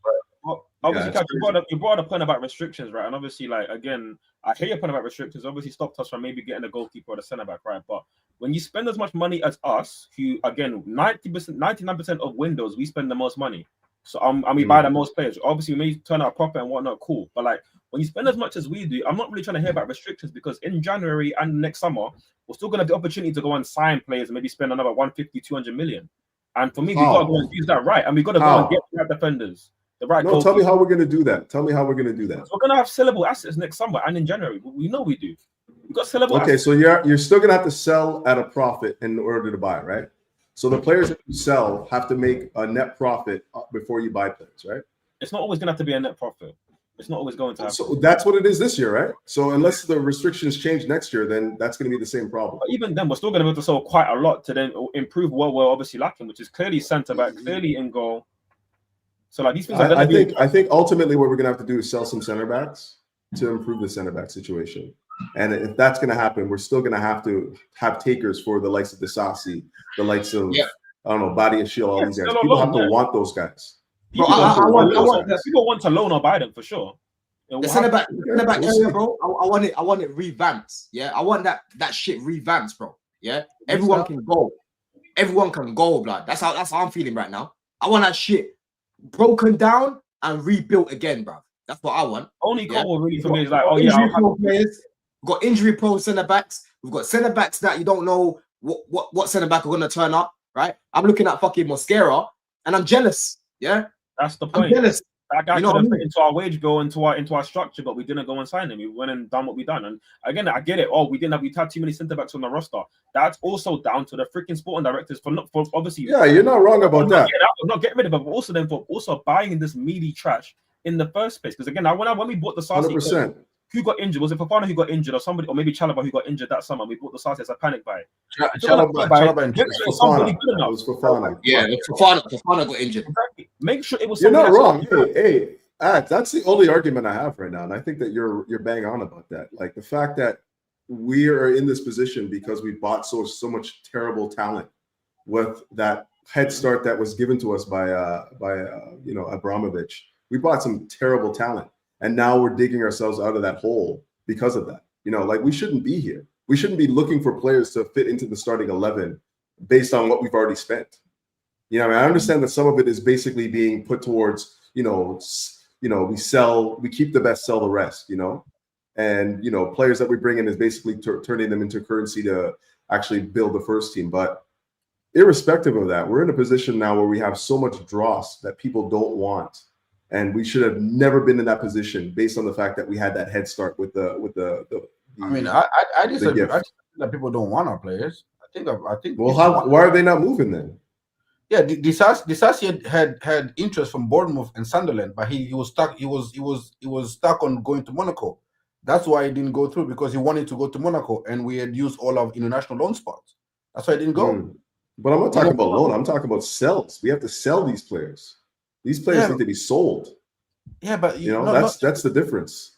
Well, obviously, Kat, you brought up a point about restrictions, right? And obviously, like, again, I hear your point about restrictions. Obviously, stopped us from maybe getting a goalkeeper or the centre back, right? But when you spend as much money as us, who again, 90%, 99% of windows, we spend the most money. So and we buy the most players. Obviously, we may turn out profit and whatnot, cool. But like, when you spend as much as we do, I'm not really trying to hear about restrictions, because in January and next summer, we're still going to have the opportunity to go and sign players and maybe spend another 150, 200 million. And for me, we got to go and use that right, and we got to go and get the right defenders. No, tell me how we're going to do that. Tell me how we're going to do that. We're going to have sellable assets next summer and in January. We know we do. We got sellable assets. So you're still going to have to sell at a profit in order to buy, right? So the players that you sell have to make a net profit before you buy players, right? It's not always going to have to be a net profit. It's not always going to happen. So that's what it is this year, right? So unless the restrictions change next year, then that's going to be the same problem. But even then, we're still going to be able to sell quite a lot to then improve what we're obviously lacking, which is clearly centre back, clearly in goal. So like these things are I think ultimately what we're gonna have to do is sell some center backs to improve the center back situation. And if that's gonna happen, we're still gonna have to have takers for the likes of the Sassi, the likes of I don't know, Badi and Shield, all these guys. People have to want those guys. People want to loan or buy them for sure. The centre back area, bro. I want it revamped. Yeah, I want that shit revamped, bro. Yeah, everyone can go. Everyone can go, blood. That's how I'm feeling right now. I want that shit broken down and rebuilt again, bro. That's what I want. Only goal really for me is like, we've got injury pro centre backs. We've got centre backs that you don't know what centre back are gonna turn up, right? I'm looking at fucking Mosquera and I'm jealous. Yeah, that's the point. I'm jealous. That guy could have fit into our wage bill, into our structure, but we didn't go and sign him. We went and done what we done. And again, I get it. We had too many centre backs on the roster. That's also down to the freaking sporting directors for obviously. Yeah, you're not wrong about that. Not getting rid of it, but also then for also buying this meaty trash in the first place. Because again, when we bought the Sarsi, 100%. Who got injured? Was it Fofana who got injured, or somebody, or maybe Chalobah who got injured that summer? We bought the Sarsi as a panic buy. Fofana. Yeah, Fofana got injured. Exactly. Make sure it was. You're not wrong. Hey, that's the only argument I have right now, and I think that you're bang on about that. Like the fact that we are in this position because we bought so much terrible talent with that head start that was given to us by Abramovich. We bought some terrible talent, and now we're digging ourselves out of that hole because of that. Like we shouldn't be here. We shouldn't be looking for players to fit into the starting 11 based on what we've already spent. I understand that some of it is basically being put towards, we keep the best, sell the rest, and, players that we bring in is basically turning them into currency to actually build the first team. But irrespective of that, we're in a position now where we have so much dross that people don't want. And we should have never been in that position based on the fact that we had that head start with the I disagree. I think that people don't want our players. I think. Well, why are they not moving then? Yeah, Disasi had interest from Bournemouth and Sunderland, but he was stuck. He was stuck on going to Monaco. That's why he didn't go through, because he wanted to go to Monaco, and we had used all our international loan spots. That's why he didn't go. But I'm not talking about loan. I'm talking about sales. We have to sell these players. These players need to be sold. Yeah, but that's the difference.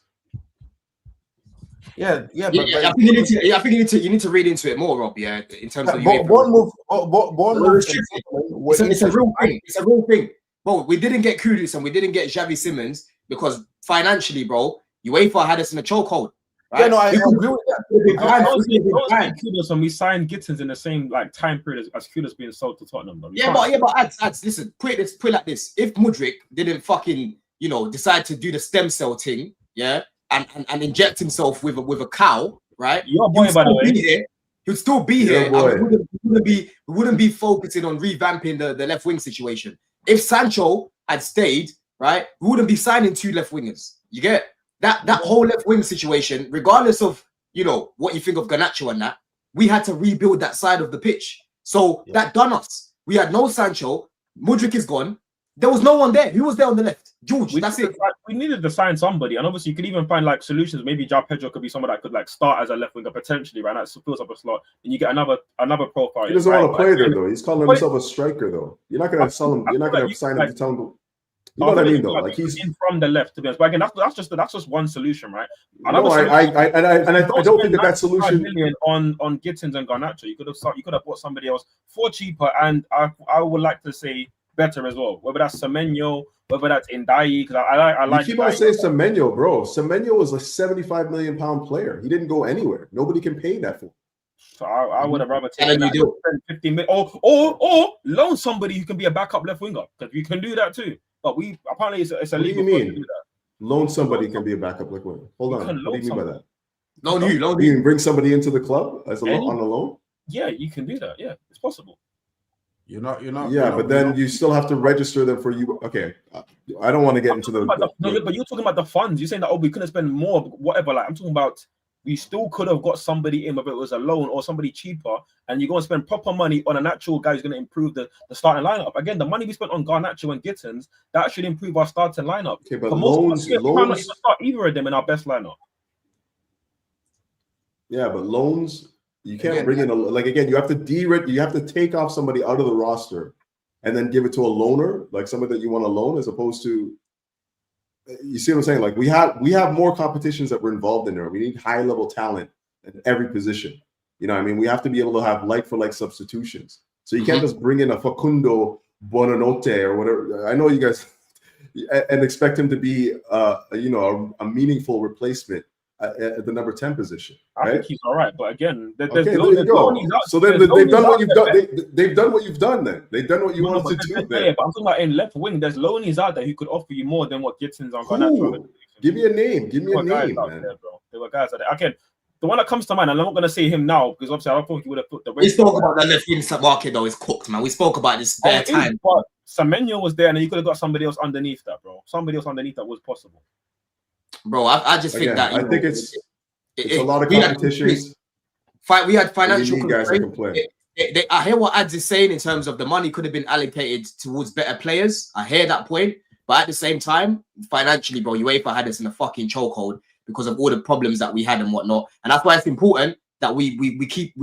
I think you need to read into it more, Rob. Yeah, in terms of Bournemouth. It's a real thing. It's a real thing, bro. We didn't get Kudus and we didn't get Xavi Simons because financially, bro, UEFA had us in a chokehold. Right? Yeah, no, I agree with that. And we signed Gittins in the same time period as Kudus being sold to Tottenham. Though. But ads, listen, put it like this: if Mudryk didn't fucking decide to do the stem cell thing, and inject himself with a cow, right? Your boy, by the way, he'd still be here. We wouldn't be focusing on revamping the left wing situation. If Sancho had stayed, right, we wouldn't be signing 2 left wingers. You get that whole left wing situation, regardless of what you think of Garnacho and that, we had to rebuild that side of the pitch. So that done us. We had no Sancho. Mudryk is gone. There was no one there. Who was there on the left? George. That's it. We needed to sign somebody, and obviously you could even find like solutions. Maybe João Pedro could be someone that could like start as a left winger potentially, right? That fills up a slot, and you get another profile. He doesn't want to play there though. He's calling himself a striker though. You're not gonna sell him. You're not gonna sign him to tell him. You know what I mean though? Like he's in from the left to be honest. But again, that's just one solution, right? I don't think that solution. Million on Gittins and Garnacho. You could have bought somebody else for cheaper, and I would like to say better as well. Whether that's Semenyo, whether that's Ndai, because I like. You keep on saying Semenyo, bro. Semenyo was a 75 million pound player. He didn't go anywhere. Nobody can pay that for. So I would have rather taken that 50 million, or loan somebody who can be a backup left winger, because you can do that too. But we apparently it's illegal. What do you mean? Loan somebody can be a backup left winger. Hold on. What do you mean by that? Loan who? You can bring somebody into the club as on a loan. Yeah, you can do that. Yeah, it's possible. You're not. Yeah, but then you still have to register them for you. Okay, I don't want to get into the. But you're talking about the funds. You're saying that we couldn't spend more, whatever. Like I'm talking about, we still could have got somebody in, whether it was a loan or somebody cheaper, and you're going to spend proper money on an actual guy who's going to improve the starting lineup. Again, the money we spent on Garnacho and Gittins, that should improve our starting lineup. Okay, but loans we might not even start either of them in our best lineup. Yeah, but loans. You can't bring in you have to you have to take off somebody out of the roster and then give it to a loaner, like somebody that you want to loan, as opposed to, you see what I'm saying? Like we have more competitions that we're involved in there. We need high level talent at every position. You know what I mean? We have to be able to have like for like substitutions. So you can't just bring in a Facundo Buonanotte or whatever. I know you guys and expect him to be a meaningful replacement at the number 10 position. Right? I think he's all right, but again, there you go. So then they've done what you've done. They've done what you've done. Then they've done what you wanted to do. Yeah, but I'm talking about in left wing. There's loanies out there who could offer you more than what Gittins are going to. Give me a name. Give me a name, man. There were guys out there. Again, the one that comes to mind, and I'm not going to say him now because obviously I don't think he would have put the. We spoke about the left wing market though. It's cooked, man. We spoke about this spare time. But Semenyo was there, and you could have got somebody else underneath that, bro. Somebody else underneath that was possible. Bro, I just think that I think it's a lot of competitions. We had financial guys that can play. I hear what Ads is saying in terms of the money could have been allocated towards better players. I hear that point, but at the same time, financially, bro, UEFA had us in a fucking chokehold because of all the problems that we had and whatnot. And that's why it's important that we keep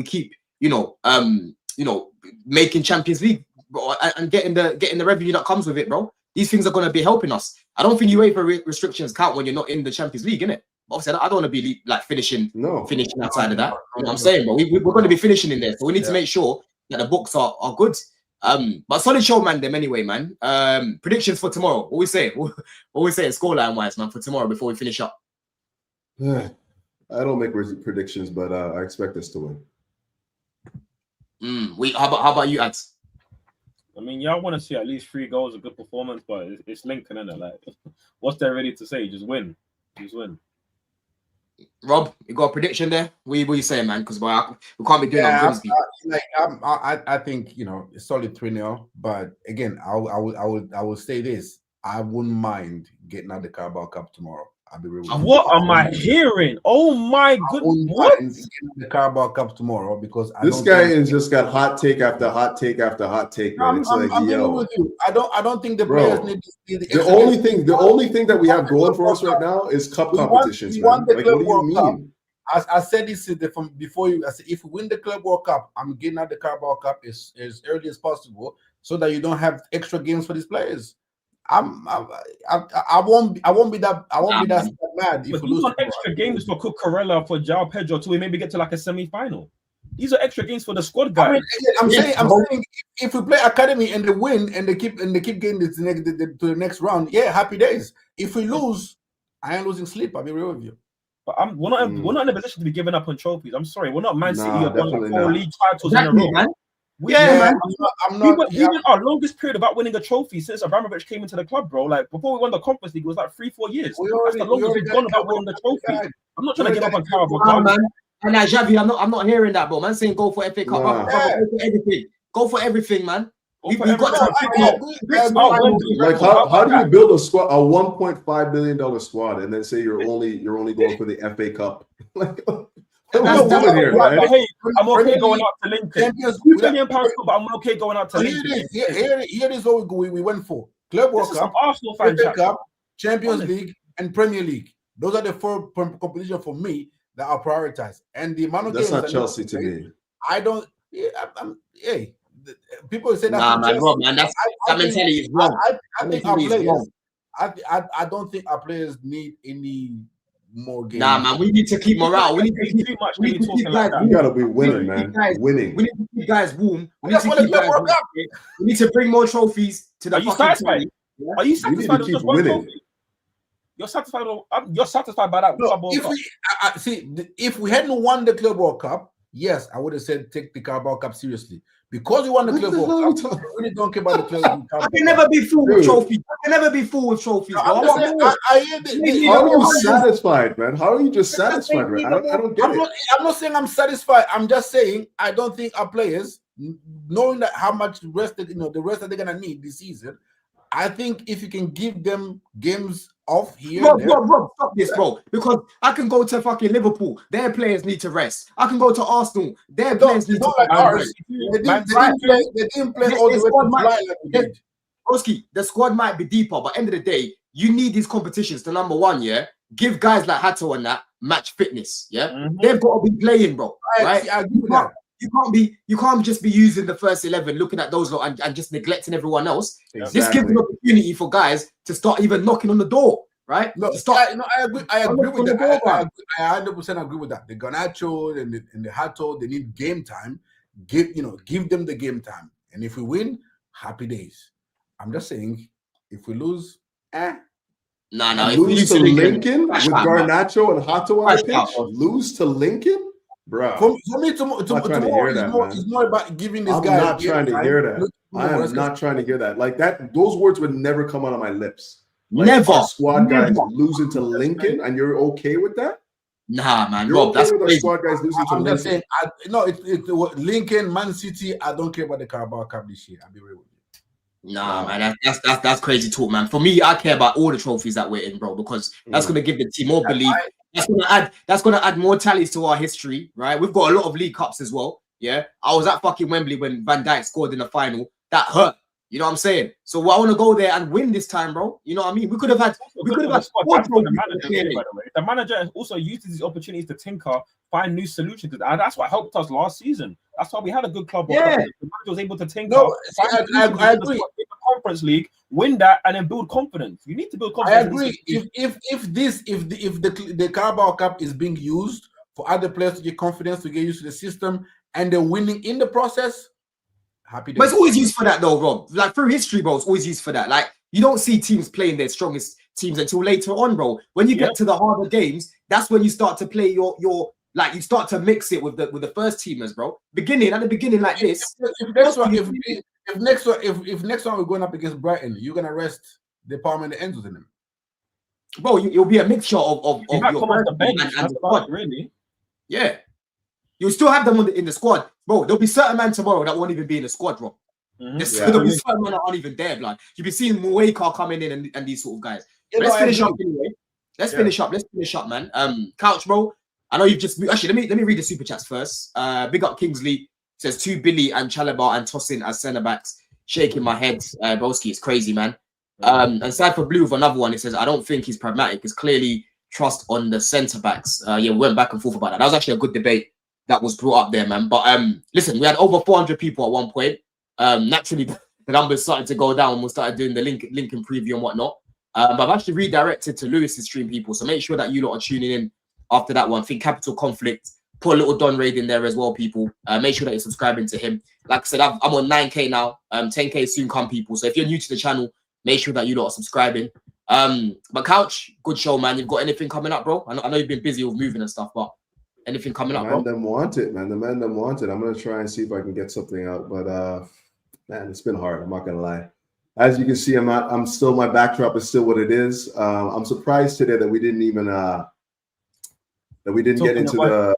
making Champions League, bro, and getting the revenue that comes with it, bro. These things are going to be helping us. I don't think UEFA restrictions count when you're not in the Champions League, innit? Obviously, I don't want to be like finishing outside of that. You know what I'm saying, bro? We're going to be finishing in there, so we need to make sure that the books are good. But solid show, man. Them anyway, man. Predictions for tomorrow. What we say? What we say? Scoreline wise, man, for tomorrow before we finish up. I don't make predictions, but I expect us to win. How about you, Ads? I mean, y'all want to see at least 3 goals, a good performance, but it's Lincoln, isn't it? Like, what's there ready to say? Just win. Just win. Rob, you got a prediction there? What are you saying, man? Because we can't be doing on Grimsby. I think it's solid 3-0. But again, I would say this: I wouldn't mind getting out the Carabao Cup tomorrow. I'll be real. What am I hearing? Oh my goodness! What? The Carabao Cup tomorrow because this guy has just got hot take after hot take after hot take. Man. I'm with you. I don't think the players need to see the only thing that we have going for us right now is cup competitions. We won the Club World Cup. I said this from before you. I said if we win the Club World Cup, I'm getting out the Carabao Cup as early as possible so that you don't have extra games for these players. I won't be that mad if we lose. Extra games for Cucurella, for João Pedro to maybe get to like a semi-final. These are extra games for the squad guys. I'm saying if we play academy and they win and they keep getting to the next round, happy days. If we lose, I ain't losing sleep. I'll be real with you. But we're not in a position to be giving up on trophies. I'm sorry, we're not Man City. Won 4 league titles in a row. Man. Man. I'm not. Even our longest period without winning a trophy since Abramovich came into the club, bro. Like before we won the Conference League, it was like 3-4 years. That's the longest we've gone without winning the trophy. I'm not trying to give up on Carabao Cup, man. And Javi, I'm not hearing that, bro. Man saying go for FA Cup. Go for everything. Go for everything, man. We've got like how do you build a squad, a $1.5 billion squad, and then say you're only going for the FA Cup? Like, I'm okay going out to Lincoln. £2 million, but I'm okay going out to Lincoln. Here is what we went for. Club World This is some Cup, Arsenal fan FA chat. Cup, Champions League, and Premier League. Those are the four competitions for me that are prioritized. And the amount of That's games not Chelsea to me. I don't. Yeah, hey, people say that's Nah, man, Rob, man, that mentality is wrong. I think our players. I don't think our players need any more games. Nah, man, we need to keep morale. We need to keep too much. We need to keep Like guys. We gotta be winning, man. Winning. We need to keep guys warm. We need That's to what the keep Club guys World warm. Cup. We need to bring more trophies to the Are you fucking satisfied? team. Yeah? Are you We need satisfied to with keep just one winning. trophy? You're satisfied. You're satisfied by that. No, Club World if Cup. we see, if we hadn't won the Club World Cup, yes, I would have said take the Carabao Cup seriously. Because we won the Club World Cup, I really don't care about the Club World Cup. I can never be full with trophies. I can never be full with trophies. No, bro. I'm just saying, I hear How are you satisfied, man? How are you just satisfied, man? I don't get it. I'm not saying I'm satisfied. I'm just saying I don't think our players, knowing that how much rest that the rest that they're gonna need this season, I think if you can give them games off here, Rob, stop this, bro. Because I can go to fucking Liverpool. Their players need to rest. I can go to Arsenal. Their players need to like ours. rest. They didn't play all the way to July like we did. Broski, the squad might be deeper, but end of the day, you need these competitions to number one, yeah. Give guys like Hato and that match fitness, yeah. They've got to be playing, bro. Right? I agree with that. You can't just be using the first 11, looking at those lot and just neglecting everyone else. Exactly. This gives an opportunity for guys to start even knocking on the door, right? No, to start, I agree with that. I 100% agree with that. The Garnacho and the Hato, they need game time. Give them the game time. And if we win, happy days. I'm just saying, if we lose, Nah. If lose to Lincoln with out, Garnacho and Hato on the pitch, out. lose to Lincoln? Bro, for me, tomorrow is more about giving this guy. I'm not trying to hear that. I am not trying to hear that. Like that, those words would never come out of my lips. Like, never. Squad guys losing to Lincoln, and you're okay with that? Nah, man. You're Rob, okay that's with the crazy. squad guys losing to I'm Lincoln? just saying. It's Lincoln, Man City. I don't care about the Carabao Cup this year. I'll be real with you. Nah, man, that's crazy talk, man. For me, I care about all the trophies that we're in, bro, because that's gonna give the team more belief. That's gonna add more tallies to our history, right? We've got a lot of League Cups as well. Yeah, I was at fucking Wembley when Van Dijk scored in the final. That hurt. You know what I'm saying? So I want to go there and win this time, bro. You know what I mean? We could have had the manager also uses these opportunities to tinker, find new solutions. And that's what helped us last season. That's why we had a good club. Yeah. The manager was able to tinker. No, I agree. The Conference League, win that, and then build confidence. You need to build confidence. I agree. If the Carabao Cup is being used for other players to get confidence, to get used to the system, and they're winning in the process, happy days. But it's always used for that, though, Rob. Like through history, bro, it's always used for that. Like you don't see teams playing their strongest teams until later on, bro. When you get to the harder games, that's when you start to play your like you start to mix it with the first teamers, bro. At the beginning like this. If next one we're going up against Brighton, you're gonna rest the Palmer and the Enzo in them. Bro, it'll be a mixture of your come off the bench and the squad. Really. Yeah. You'll still have them in the squad. Bro, there'll be certain men tomorrow that won't even be in the squad, bro. There'll be certain men that aren't even there, blood. You'll be seeing Mueka coming in and these sort of guys. Let's finish up anyway. Let's finish up, man. Couch, bro. I know you've just actually let me read the super chats first. Big up Kingsley says 2 Billy and Chalobah and Tosin as centre backs. Shaking my head, Broski, it's crazy, man. And Cypher Blue with another one. It says I don't think he's pragmatic. It's clearly trust on the centre backs. We went back and forth about that. That was actually a good debate that was brought up there, man. But listen, we had over 400 people at one point. Naturally, the numbers started to go down when we started doing the Lincoln preview and whatnot. But I've actually redirected to Lewis's stream, people. So make sure that you lot are tuning in after that one. Think Capital Conflict. Put a little Don Raid in there as well, people. Make sure that you're subscribing to him. Like I said, I'm on 9K now. 10K soon come, people. So if you're new to the channel, make sure that you lot are subscribing. But Couch, good show, man. You've got anything coming up, bro? I know you've been busy with moving and stuff, but anything coming up, bro? The man them want it. I'm gonna try and see if I can get something out, but man, it's been hard. I'm not gonna lie. As you can see, I'm still, my backdrop is still what it is. I'm surprised today that we didn't even get into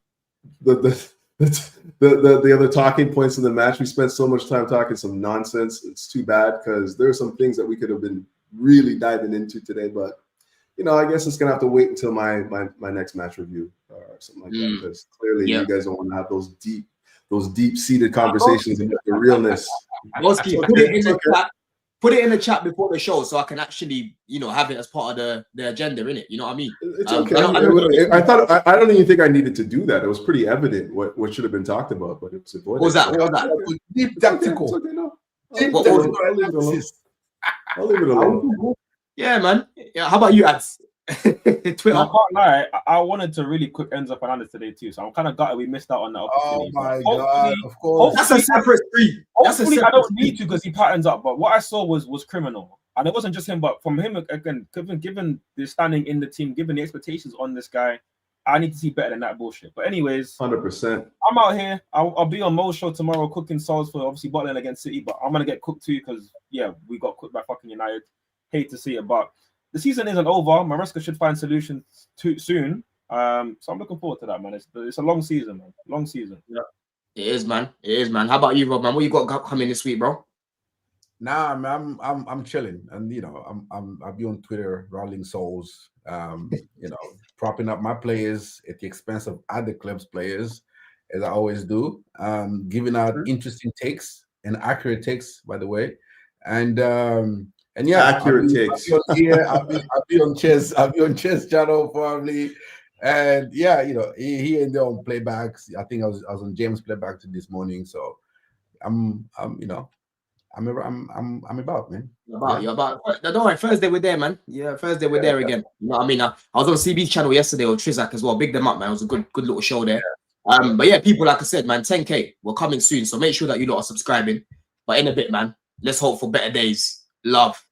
the other talking points in the match. We spent so much time talking some nonsense. It's too bad because there are some things that we could have been really diving into today, but I guess it's gonna have to wait until my next match review or something like that, because clearly you guys don't want to have those deep seated conversations about the realness. Put it in the chat. put it in the chat before the show so I can actually, have it as part of the agenda, innit? You know what I mean? It's okay. I thought I don't even think I needed to do that. It was pretty evident what should have been talked about, but it was avoided. What was that? Deep tactical. Okay, no. I'll leave it alone. Yeah, man. Yeah, how about you, Ads? Twitter. I can't lie. I wanted to really quick Enzo Fernandez today too, so I'm kind of gutted we missed out on that opportunity. Oh my god! Of course, that's a separate stream. Hopefully, I don't need to because he patterns up. But what I saw was criminal, and it wasn't just him, but from him again. Given the standing in the team, given the expectations on this guy, I need to see better than that bullshit. But anyways, 100%. I'm out here. I'll be on Mo's show tomorrow cooking sauce for obviously Butland against City, but I'm gonna get cooked too because we got cooked by fucking United. Hate to see it, but the season isn't over. Maresca should find solutions soon. So I'm looking forward to that, man. It's a long season, man. Long season. Yeah, it is, man. It is, man. How about you, Rob, man? What you got coming this week, bro? Nah, man, I'm chilling, and I'll be on Twitter, rolling souls, propping up my players at the expense of other clubs' players, as I always do. Giving out interesting takes and accurate takes, by the way, and yeah, accurate takes. I'll be on Chels. I'll be on Chels channel probably, and yeah, he and there on playbacks. I think I was on James playback this morning, so I'm about, man. You're about. Don't worry, Thursday we're there, man. Yeah, Thursday we're there again. You know what I mean? I was on CB's channel yesterday with Trizak as well. Big them up, man. It was a good little show there. But yeah, people, like I said, man, 10K. We're coming soon, so make sure that you lot are subscribing. But in a bit, man, let's hope for better days. Love.